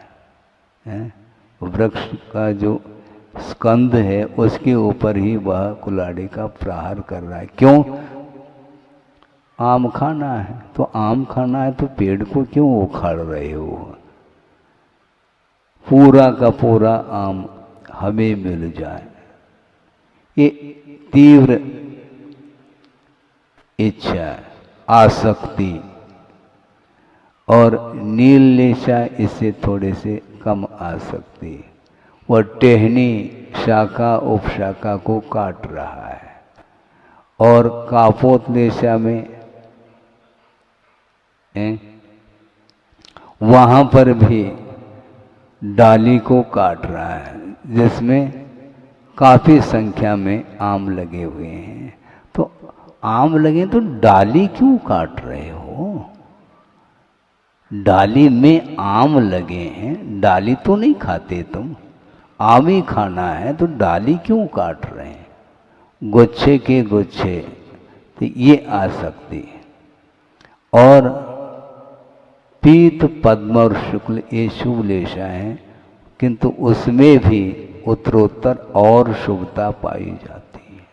Speaker 3: है? वृक्ष का जो स्कंद है उसके ऊपर ही वह कुल्हाड़ी का प्रहार कर रहा है। क्यों? आम खाना है, तो आम खाना है तो पेड़ को क्यों उखाड़ रहे हो? पूरा का पूरा आम हमें मिल जाए, ये तीव्र इच्छा, आसक्ति, और नीललेशा इससे थोड़े से कम आसक्ति। वह टहनी शाखा उपशाखा को काट रहा है, और कापोतलेशा में वहां पर भी डाली को काट रहा है, जिसमें काफी संख्या में आम लगे हुए हैं। तो आम लगे तो डाली क्यों काट रहे हो? डाली में आम लगे हैं, डाली तो नहीं खाते तुम, आम ही खाना है तो डाली क्यों काट रहे हैं? गुच्छे के गुच्छे, तो ये आसक्ति। और पीत, पद्म और शुक्ल ये शुभ लेशा हैं, किंतु उसमें भी उत्तरोत्तर और शुभता पाई जाती है।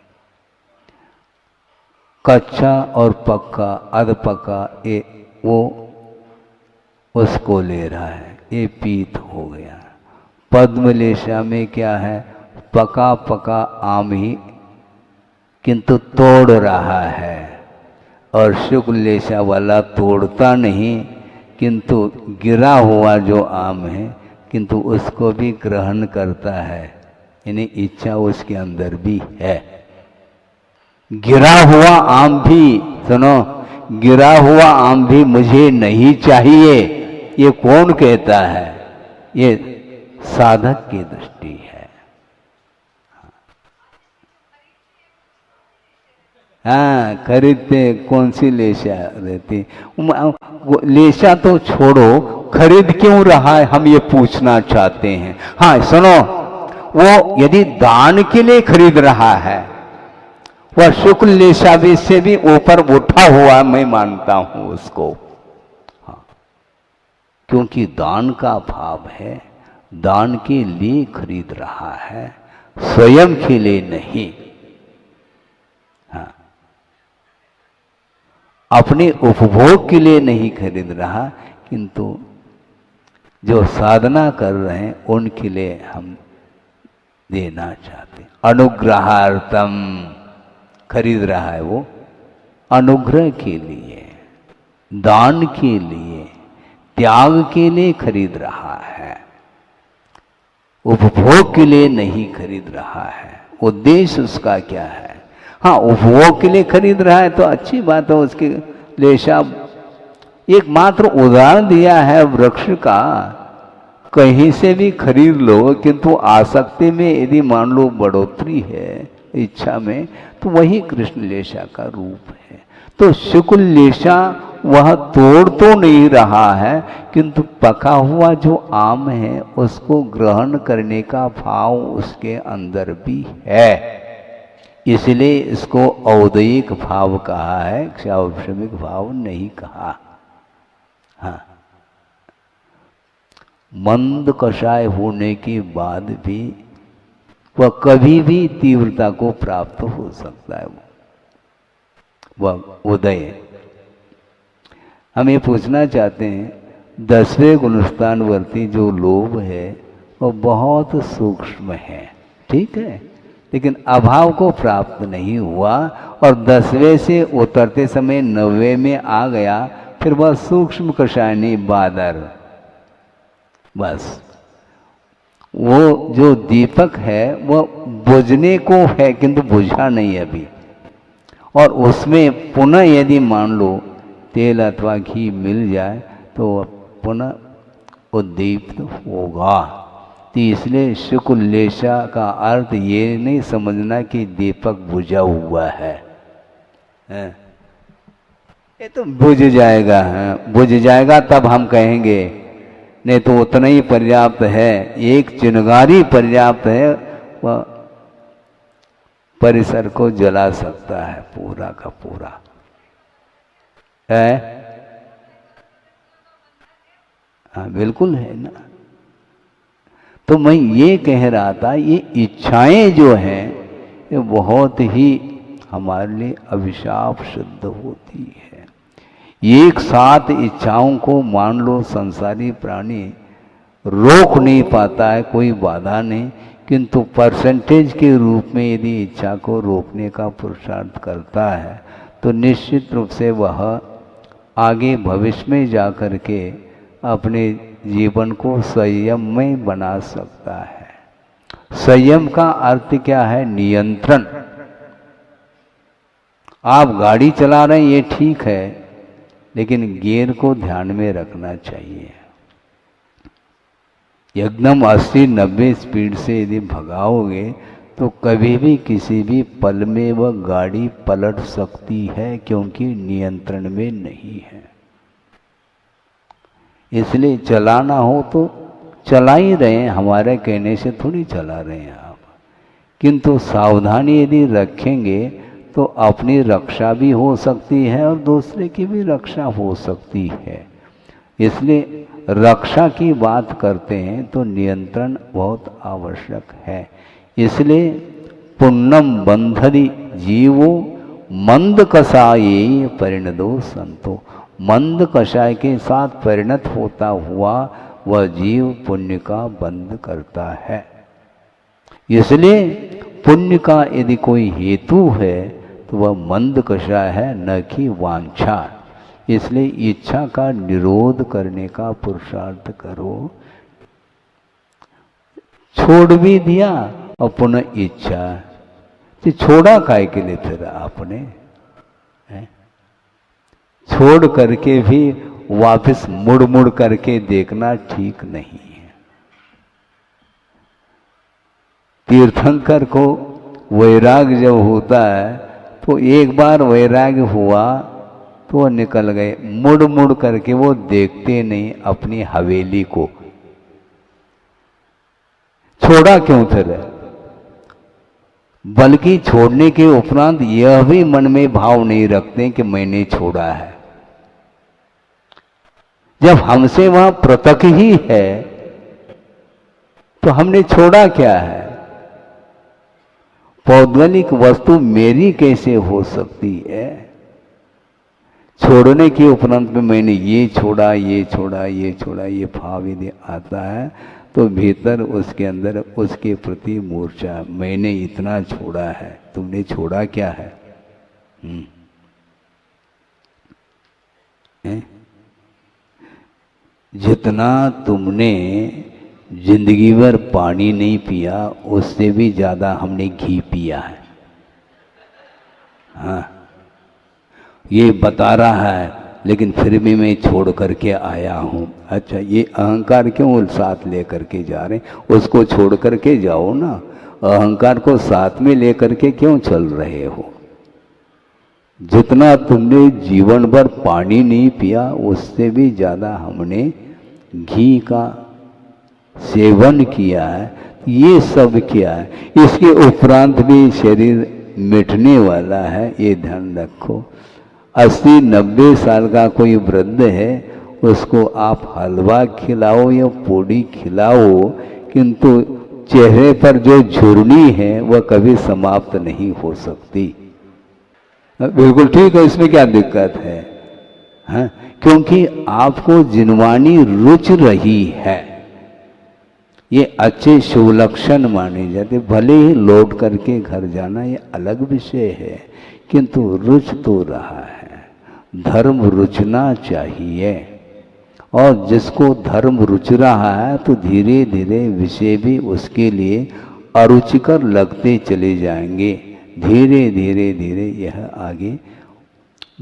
Speaker 3: कच्चा और पक्का, अधपक्का, ये वो उसको ले रहा है, ये पीत हो गया। पद्मलेशा में क्या है? पका पका आम ही किंतु तोड़ रहा है, और शुक्लेशा वाला तोड़ता नहीं किंतु गिरा हुआ जो आम है किंतु उसको भी ग्रहण करता है, यानी इच्छा उसके अंदर भी है। गिरा हुआ आम भी, सुनो, गिरा हुआ आम भी मुझे नहीं चाहिए, ये कौन कहता है? ये साधक की दृष्टि है। हाँ, खरीदते कौन सी लेशा रहती? लेशा तो छोड़ो, खरीद क्यों रहा है हम ये पूछना चाहते हैं। हाँ सुनो, वो यदि दान के लिए खरीद रहा है, वह शुक्ल लेशा भी से भी ऊपर उठा हुआ मैं मानता हूं उसको। हाँ, क्योंकि दान का भाव है, दान के लिए खरीद रहा है, स्वयं के लिए नहीं। हाँ, अपने उपभोग के लिए नहीं खरीद रहा, किंतु जो साधना कर रहे हैं उनके लिए हम देना चाहते। अनुग्रहार्थम खरीद रहा है, वो अनुग्रह के लिए, दान के लिए, त्याग के लिए खरीद रहा है, उपभोग के लिए नहीं खरीद रहा है। उद्देश्य उसका क्या है? हाँ, उपभोग के लिए खरीद रहा है तो अच्छी बात है, उसके लेशा एक मात्र उदाहरण दिया है वृक्ष का, कहीं से भी खरीद लो, किंतु आसक्ति में यदि मान लो बढ़ोतरी है इच्छा में, तो वही कृष्ण लेशा का रूप है। तो शुक्ल लेशा वह तोड़ तो नहीं रहा है, किंतु पका हुआ जो आम है उसको ग्रहण करने का भाव उसके अंदर भी है, इसलिए इसको औदयिक भाव कहा है, क्षावश्रमिक भाव नहीं कहा। हाँ, मंद कषाय होने के बाद भी वह कभी भी तीव्रता को प्राप्त हो सकता है। वह उदय। हम ये पूछना चाहते हैं, 10वें गुणस्थानवर्ती जो लोभ है वह बहुत सूक्ष्म है, ठीक है, लेकिन अभाव को प्राप्त नहीं हुआ, और 10वें से उतरते समय 9वें में आ गया, फिर वह सूक्ष्म कषायनी बादर, बस वो जो दीपक है वह बुझने को है किंतु बुझा नहीं अभी, और उसमें पुनः यदि मान लो तेल अथवा घी मिल जाए तो वह पुनः उद्दीप्त होगा। तो इसलिए शुक्ल लेशा का अर्थ ये नहीं समझना कि दीपक बुझा हुआ है, ये तो बुझ जाएगा, बुझ जाएगा तब हम कहेंगे, नहीं तो उतना ही पर्याप्त है, एक चिनगारी पर्याप्त है, वह परिसर को जला सकता है पूरा का पूरा है। हाँ बिल्कुल है ना। तो मैं ये कह रहा था, ये इच्छाएं जो हैं ये बहुत ही हमारे लिए अभिशाप सिद्ध होती है। एक साथ इच्छाओं को मान लो संसारी प्राणी रोक नहीं पाता है, कोई बाधा नहीं, किंतु परसेंटेज के रूप में यदि इच्छा को रोकने का पुरुषार्थ करता है तो निश्चित रूप से वह आगे भविष्य में जा कर के अपने जीवन को संयम में बना सकता है। संयम का अर्थ क्या है? नियंत्रण। आप गाड़ी चला रहे हैं ये ठीक है, लेकिन गियर को ध्यान में रखना चाहिए। एकदम 80-90 स्पीड से यदि भगाओगे तो कभी भी किसी भी पल में वह गाड़ी पलट सकती है, क्योंकि नियंत्रण में नहीं है। इसलिए चलाना हो तो चला ही रहे हैं, हमारे कहने से थोड़ी चला रहे हैं आप। किंतु सावधानी यदि रखेंगे तो अपनी रक्षा भी हो सकती है और दूसरे की भी रक्षा हो सकती है। इसलिए रक्षा की बात करते हैं तो नियंत्रण बहुत आवश्यक है। इसलिए पुण्यम बंधरी जीवो मंद कषाय परिणदो संतो, मंद कषाय के साथ परिणत होता हुआ वह जीव पुण्य का बंध करता है। इसलिए पुण्य का यदि कोई हेतु है तो वह मंद कषाय है, न कि वांछा। इसलिए इच्छा का निरोध करने का पुरुषार्थ करो। छोड़ भी दिया और पुनः इच्छा, तो छोड़ा काय के लिए फिर आपने है? छोड़ करके भी वापस मुड़ मुड़ करके देखना ठीक नहीं है। तीर्थंकर को वैराग्य जब होता है तो एक बार वैराग्य हुआ तो वो निकल गए, मुड़ मुड़ करके वो देखते नहीं अपनी हवेली को। छोड़ा क्यों फिर? बल्कि छोड़ने के उपरांत यह भी मन में भाव नहीं रखते कि मैंने छोड़ा है। जब हमसे वहां पृथक ही है तो हमने छोड़ा क्या है? पौद्गलिक वस्तु मेरी कैसे हो सकती है? छोड़ने के उपरांत में मैंने ये छोड़ा, ये छोड़ा, ये छोड़ा, ये भाव यदि आता है तो भीतर उसके अंदर उसके प्रति मूर्छा, मैंने इतना छोड़ा है, तुमने छोड़ा क्या है? जितना तुमने जिंदगी भर पानी नहीं पिया उससे भी ज्यादा हमने घी पिया है। हाँ, ये बता रहा है लेकिन फिर भी मैं छोड़ करके आया हूँ। अच्छा, ये अहंकार क्यों साथ ले करके जा रहे हैं? उसको छोड़ करके जाओ ना, अहंकार को साथ में ले करके क्यों चल रहे हो? जितना तुमने जीवन भर पानी नहीं पिया उससे भी ज़्यादा हमने घी का सेवन किया है। ये सब किया है, इसके उपरांत भी शरीर मिटने वाला है, ये ध्यान रखो। 80-90 साल का कोई वृद्ध है, उसको आप हलवा खिलाओ या पूड़ी खिलाओ, किंतु चेहरे पर जो झुर्नी है वह कभी समाप्त नहीं हो सकती। बिल्कुल ठीक है, इसमें क्या दिक्कत है? हाँ, क्योंकि आपको जिनवानी रुच रही है। ये अच्छे शुभ लक्षण माने जाते। भले ही लौट करके घर जाना ये अलग विषय है, किंतु रुच तो रहा है। धर्म रुचना चाहिए, और जिसको धर्म रुच रहा है तो धीरे धीरे विषय भी उसके लिए अरुचिकर लगते चले जाएंगे। धीरे धीरे धीरे यह आगे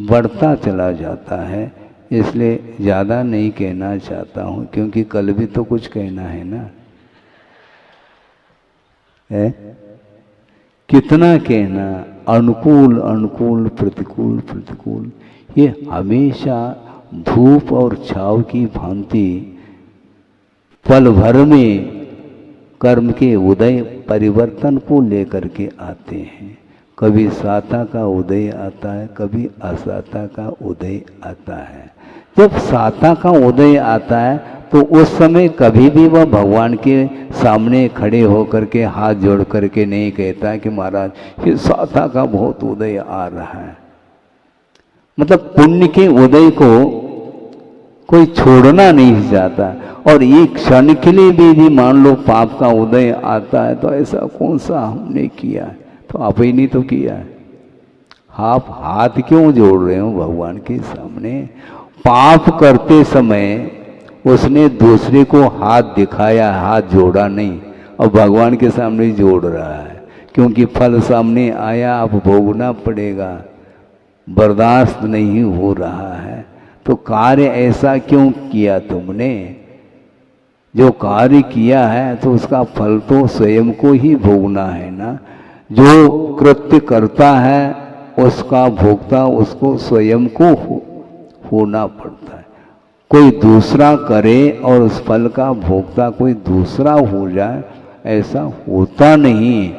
Speaker 3: बढ़ता चला जाता है। इसलिए ज़्यादा नहीं कहना चाहता हूँ, क्योंकि कल भी तो कुछ कहना है ना। है? कितना कहना, अनुकूल अनुकूल, प्रतिकूल प्रतिकूल, ये हमेशा धूप और छाव की भांति पल भर में कर्म के उदय परिवर्तन को लेकर के आते हैं। कभी साता का उदय आता है, कभी असाता का उदय आता है। जब साता का उदय आता है तो उस समय कभी भी वह भगवान के सामने खड़े होकर के हाथ जोड़ करके नहीं कहता है कि महाराज ये साता का बहुत उदय आ रहा है। मतलब पुण्य के उदय को कोई छोड़ना नहीं चाहता। और एक क्षण के लिए भी यदि मान लो पाप का उदय आता है तो ऐसा कौन सा हमने किया है? तो आप ही नहीं तो किया है। आप हाथ क्यों जोड़ रहे हो भगवान के सामने? पाप करते समय उसने दूसरे को हाथ दिखाया, हाथ जोड़ा नहीं, और भगवान के सामने जोड़ रहा है, क्योंकि फल सामने आया, अब भोगना पड़ेगा, बर्दाश्त नहीं हो रहा है। तो कार्य ऐसा क्यों किया तुमने? जो कार्य किया है तो उसका फल तो स्वयं को ही भोगना है ना। जो कृत्य करता है उसका भोगता उसको स्वयं को होना पड़ता है। कोई दूसरा करे और उस फल का भोक्ता कोई दूसरा हो जाए, ऐसा होता नहीं।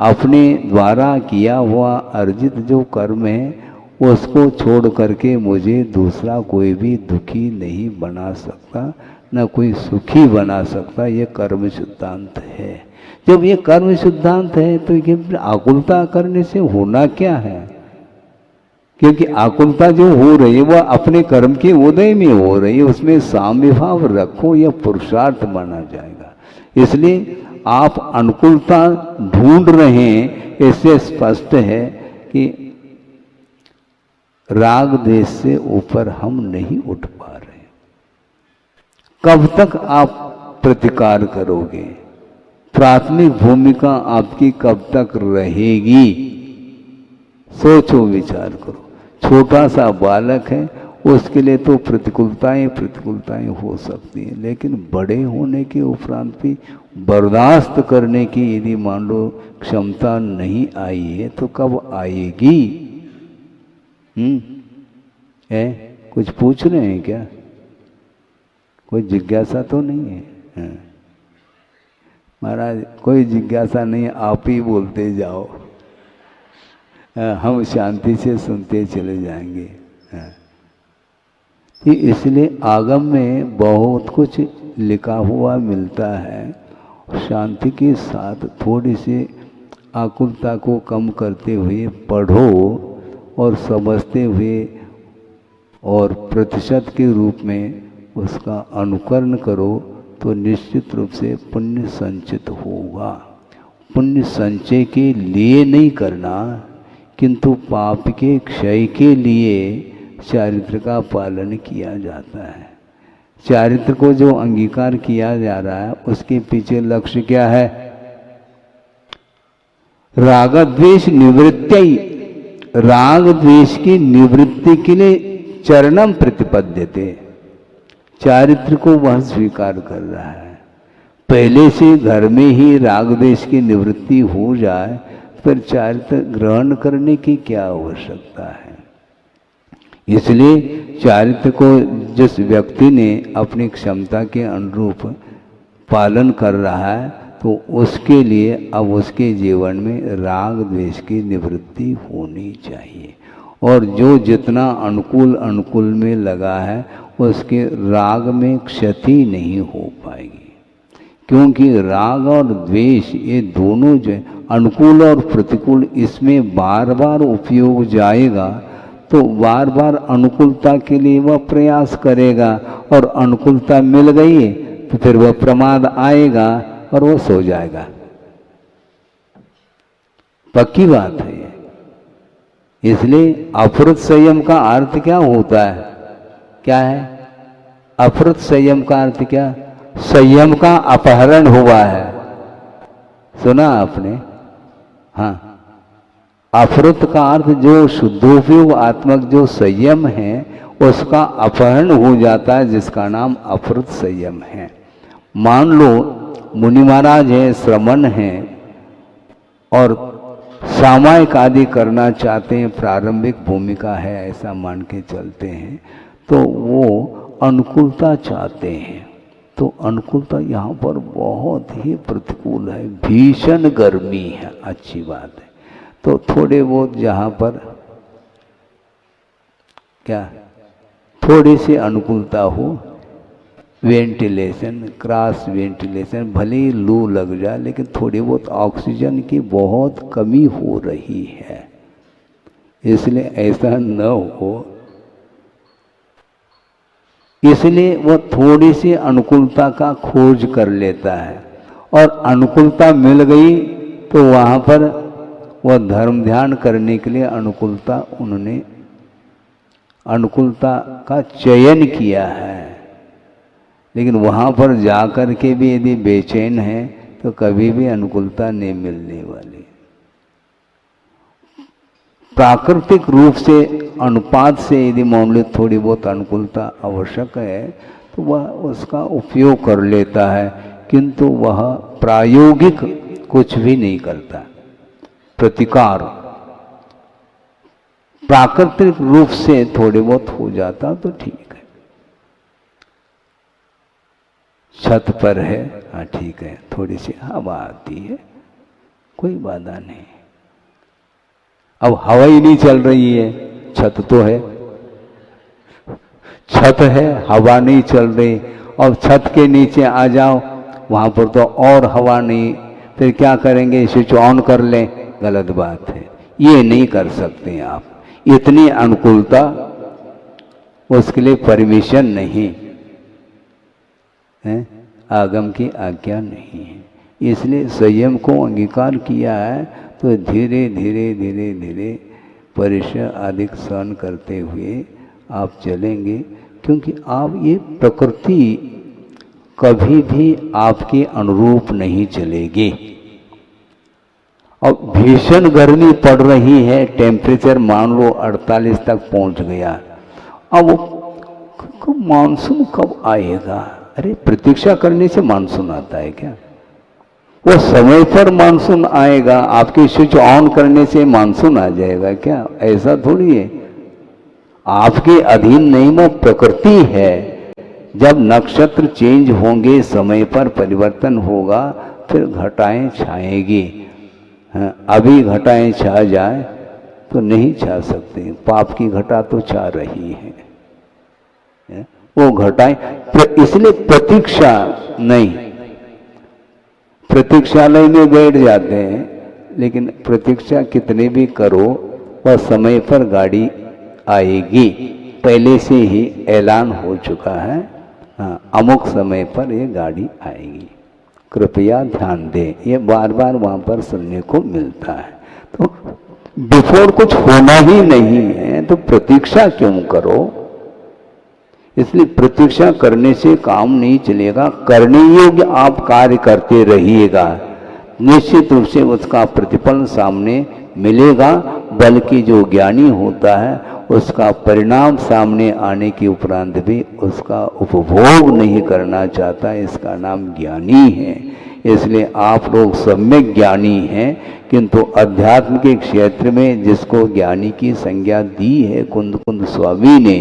Speaker 3: अपने द्वारा किया हुआ अर्जित जो कर्म है उसको छोड़ करके मुझे दूसरा कोई भी दुखी नहीं बना सकता, न कोई सुखी बना सकता। ये कर्म सिद्धांत है। जब ये कर्म सिद्धांत है तो ये आकुलता करने से होना क्या है? क्योंकि आकुलता जो हो रही है वह अपने कर्म के उदय में हो रही है, उसमें साम्य भाव रखो, यह पुरुषार्थ माना जाएगा। इसलिए आप अनुकूलता ढूंढ रहे हैं, इससे स्पष्ट है कि राग द्वेष से ऊपर हम नहीं उठ पा रहे। कब तक आप प्रतिकार करोगे? प्राथमिक भूमिका आपकी कब तक रहेगी? सोचो, विचार करो। छोटा सा बालक है, उसके लिए तो प्रतिकूलताएं हो सकती हैं, लेकिन बड़े होने के उपरांत भी बर्दाश्त करने की यदि मान लो क्षमता नहीं आई है तो कब आएगी? है? कुछ पूछ रहे हैं क्या? कोई जिज्ञासा तो नहीं है? महाराज कोई जिज्ञासा नहीं, आप ही बोलते जाओ, हम शांति से सुनते चले जाएंगे। इसलिए आगम में बहुत कुछ लिखा हुआ मिलता है। शांति के साथ थोड़ी सी आकुलता को कम करते हुए पढ़ो और समझते हुए और प्रतिशत के रूप में उसका अनुकरण करो तो निश्चित रूप से पुण्य संचित होगा। पुण्य संचय के लिए नहीं करना, किंतु पाप के क्षय के लिए चारित्र का पालन किया जाता है। चारित्र को जो अंगीकार किया जा रहा है उसके पीछे लक्ष्य क्या है? राग द्वेष निवृत्ति। राग द्वेष की निवृत्ति के लिए चरणम प्रतिपद्यते। चारित्र को वह स्वीकार कर रहा है। पहले से घर में ही राग द्वेष की निवृत्ति हो जाए फिर चारित्र ग्रहण करने की क्या आवश्यकता है? इसलिए चारित्र को जिस व्यक्ति ने अपनी क्षमता के अनुरूप पालन कर रहा है तो उसके लिए अब उसके जीवन में राग द्वेष की निवृत्ति होनी चाहिए। और जो जितना अनुकूल में लगा है उसके राग में क्षति नहीं हो पाएगी, क्योंकि राग और द्वेष ये दोनों जो अनुकूल और प्रतिकूल इसमें बार बार उपयोग जाएगा तो बार बार अनुकूलता के लिए वह प्रयास करेगा और अनुकूलता मिल गई तो फिर वह प्रमाद आएगा और वो सो जाएगा। पक्की बात है ये। इसलिए अफुरत संयम का अर्थ क्या होता है? क्या है अफुरत संयम का अर्थ? क्या? संयम का अपहरण हुआ है। सुना आपने? हाँ, अफुरत का अर्थ जो शुद्धोपयोग आत्मक जो संयम है उसका अपहरण हो जाता है, जिसका नाम अफुरत संयम है। मान लो मुनि महाराज हैं, श्रमण हैं और सामायिक आदि करना चाहते हैं, प्रारंभिक भूमिका है ऐसा मान के चलते हैं, तो वो अनुकूलता चाहते हैं। तो अनुकूलता यहाँ पर बहुत ही प्रतिकूल है, भीषण गर्मी है। अच्छी बात है तो थोड़े बहुत जहाँ पर क्या थोड़ी सी अनुकूलता हो, वेंटिलेशन, क्रॉस वेंटिलेशन, भले ही लू लग जाए लेकिन थोड़ी बहुत ऑक्सीजन की बहुत कमी हो रही है, इसलिए ऐसा न हो। इसलिए वह थोड़ी सी अनुकूलता का खोज कर लेता है और अनुकूलता मिल गई तो वहाँ पर वह धर्म ध्यान करने के लिए उन्होंने अनुकूलता का चयन किया है। लेकिन वहाँ पर जाकर के भी यदि बेचैन है तो कभी भी अनुकूलता नहीं मिलने वाली। प्राकृतिक रूप से अनुपात से यदि मामले थोड़ी बहुत अनुकूलता आवश्यक है तो वह उसका उपयोग कर लेता है, किंतु वह प्रायोगिक कुछ भी नहीं करता। प्रतिकार प्राकृतिक रूप से थोड़े बहुत हो जाता तो ठीक है। छत पर है, हाँ ठीक है, थोड़ी सी हवा आती है, कोई बाधा नहीं। अब हवा ही नहीं चल रही है, छत तो है, छत है, हवा नहीं चल रही, और छत के नीचे आ जाओ, वहां पर तो और हवा नहीं, फिर क्या करेंगे, स्विच ऑन कर लें, गलत बात है, ये नहीं कर सकते आप। इतनी अनुकूलता उसके लिए परमिशन नहीं है, आगम की आज्ञा नहीं है, इसलिए संयम को अंगीकार किया है। तो धीरे धीरे धीरे धीरे परीक्षा आदि सहन करते हुए आप चलेंगे, क्योंकि आप ये प्रकृति कभी भी आपके अनुरूप नहीं चलेगी। और भीषण गर्मी पड़ रही है, टेम्परेचर मान लो 48 तक पहुंच गया, अब मानसून कब आएगा? अरे प्रतीक्षा करने से मानसून आता है क्या? वो समय पर मानसून आएगा, आपके स्विच ऑन करने से मानसून आ जाएगा क्या? ऐसा थोड़ी है, आपके अधीन नहीं, वो प्रकृति है। जब नक्षत्र चेंज होंगे, समय पर परिवर्तन होगा, फिर घटाएं छाएगी। अभी घटाएं छा जाए तो नहीं छा सकते, पाप की घटा तो छा रही है, वो घटाएं, इसलिए प्रतीक्षा नहीं। प्रतीक्षालय में बैठ जाते हैं, लेकिन प्रतीक्षा कितने भी करो, वह समय पर गाड़ी आएगी, पहले से ही ऐलान हो चुका है, अमुक समय पर ये गाड़ी आएगी, कृपया ध्यान दें। ये बार बार वहाँ पर सुनने को मिलता है। तो बिफोर कुछ होना ही नहीं है तो प्रतीक्षा क्यों करो? इसलिए प्रतीक्षा करने से काम नहीं चलेगा, करने योग्य आप कार्य करते रहिएगा, निश्चित रूप से उसका प्रतिफल सामने मिलेगा। बल्कि जो ज्ञानी होता है उसका परिणाम सामने आने के उपरांत भी उसका उपभोग नहीं करना चाहता, इसका नाम ज्ञानी है। इसलिए आप लोग सम्यक ज्ञानी हैं, किंतु अध्यात्म के क्षेत्र में जिसको ज्ञानी की संज्ञा दी है कुंद कुंद स्वामी ने,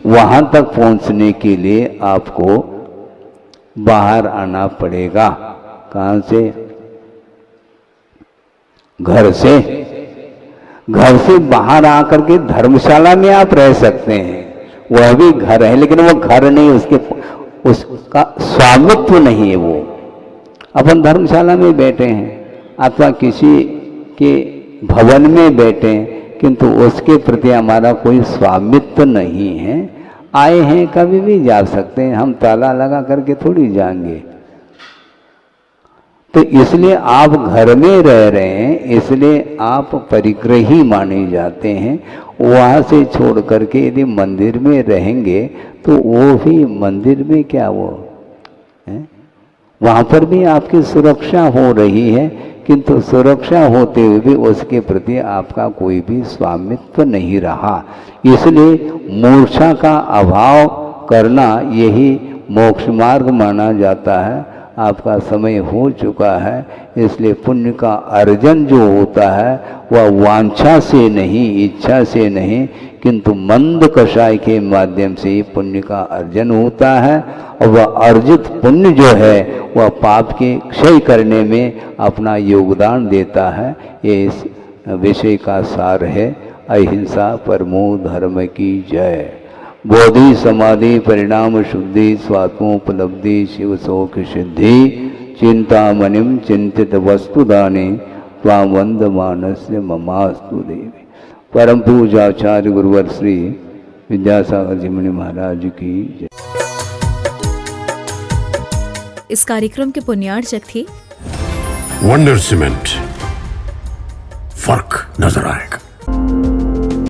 Speaker 3: वहां तक पहुंचने के लिए आपको बाहर आना पड़ेगा। कहां से? घर से। घर से बाहर आकर के धर्मशाला में आप रह सकते हैं, वह भी घर है, लेकिन वो घर नहीं, उसका स्वामित्व नहीं है। वो अपन धर्मशाला में बैठे हैं अथवा किसी के भवन में बैठे हैं, किंतु उसके प्रति हमारा कोई स्वामित्व नहीं है। आए हैं, कभी भी जा सकते हैं, हम ताला लगा करके थोड़ी जाएंगे। तो इसलिए आप घर में रह रहे हैं, इसलिए आप परिग्रही माने जाते हैं। वहाँ से छोड़ करके यदि मंदिर में रहेंगे तो वो भी मंदिर में क्या वो है, वहाँ पर भी आपकी सुरक्षा हो रही है, किंतु सुरक्षा होते हुए भी उसके प्रति आपका कोई भी स्वामित्व नहीं रहा। इसलिए मूर्छा का अभाव करना यही मोक्ष मार्ग माना जाता है। आपका समय हो चुका है, इसलिए पुण्य का अर्जन जो होता है वह वांछा से नहीं, इच्छा से नहीं, किंतु मंद कषाय के माध्यम से ही पुण्य का अर्जन होता है। और वह अर्जित पुण्य जो है वह पाप के क्षय करने में अपना योगदान देता है। ये इस विषय का सार है। अहिंसा परमो धर्म की जय। बोधि समाधि परिणाम शुद्धि स्वात्मोपलब्धि शिव शोक सिद्धि चिंतामणिम चिंतित वस्तुदाने त्वां वंद मानस्य ममास्तु देवी। परम पूजाचार्य गुरुवर श्री विद्यासागर जी मुनि महाराज की जय।
Speaker 1: इस कार्यक्रम के पुण्यार्चक थे
Speaker 2: वंडर सीमेंट, फर्क नजर आएगा।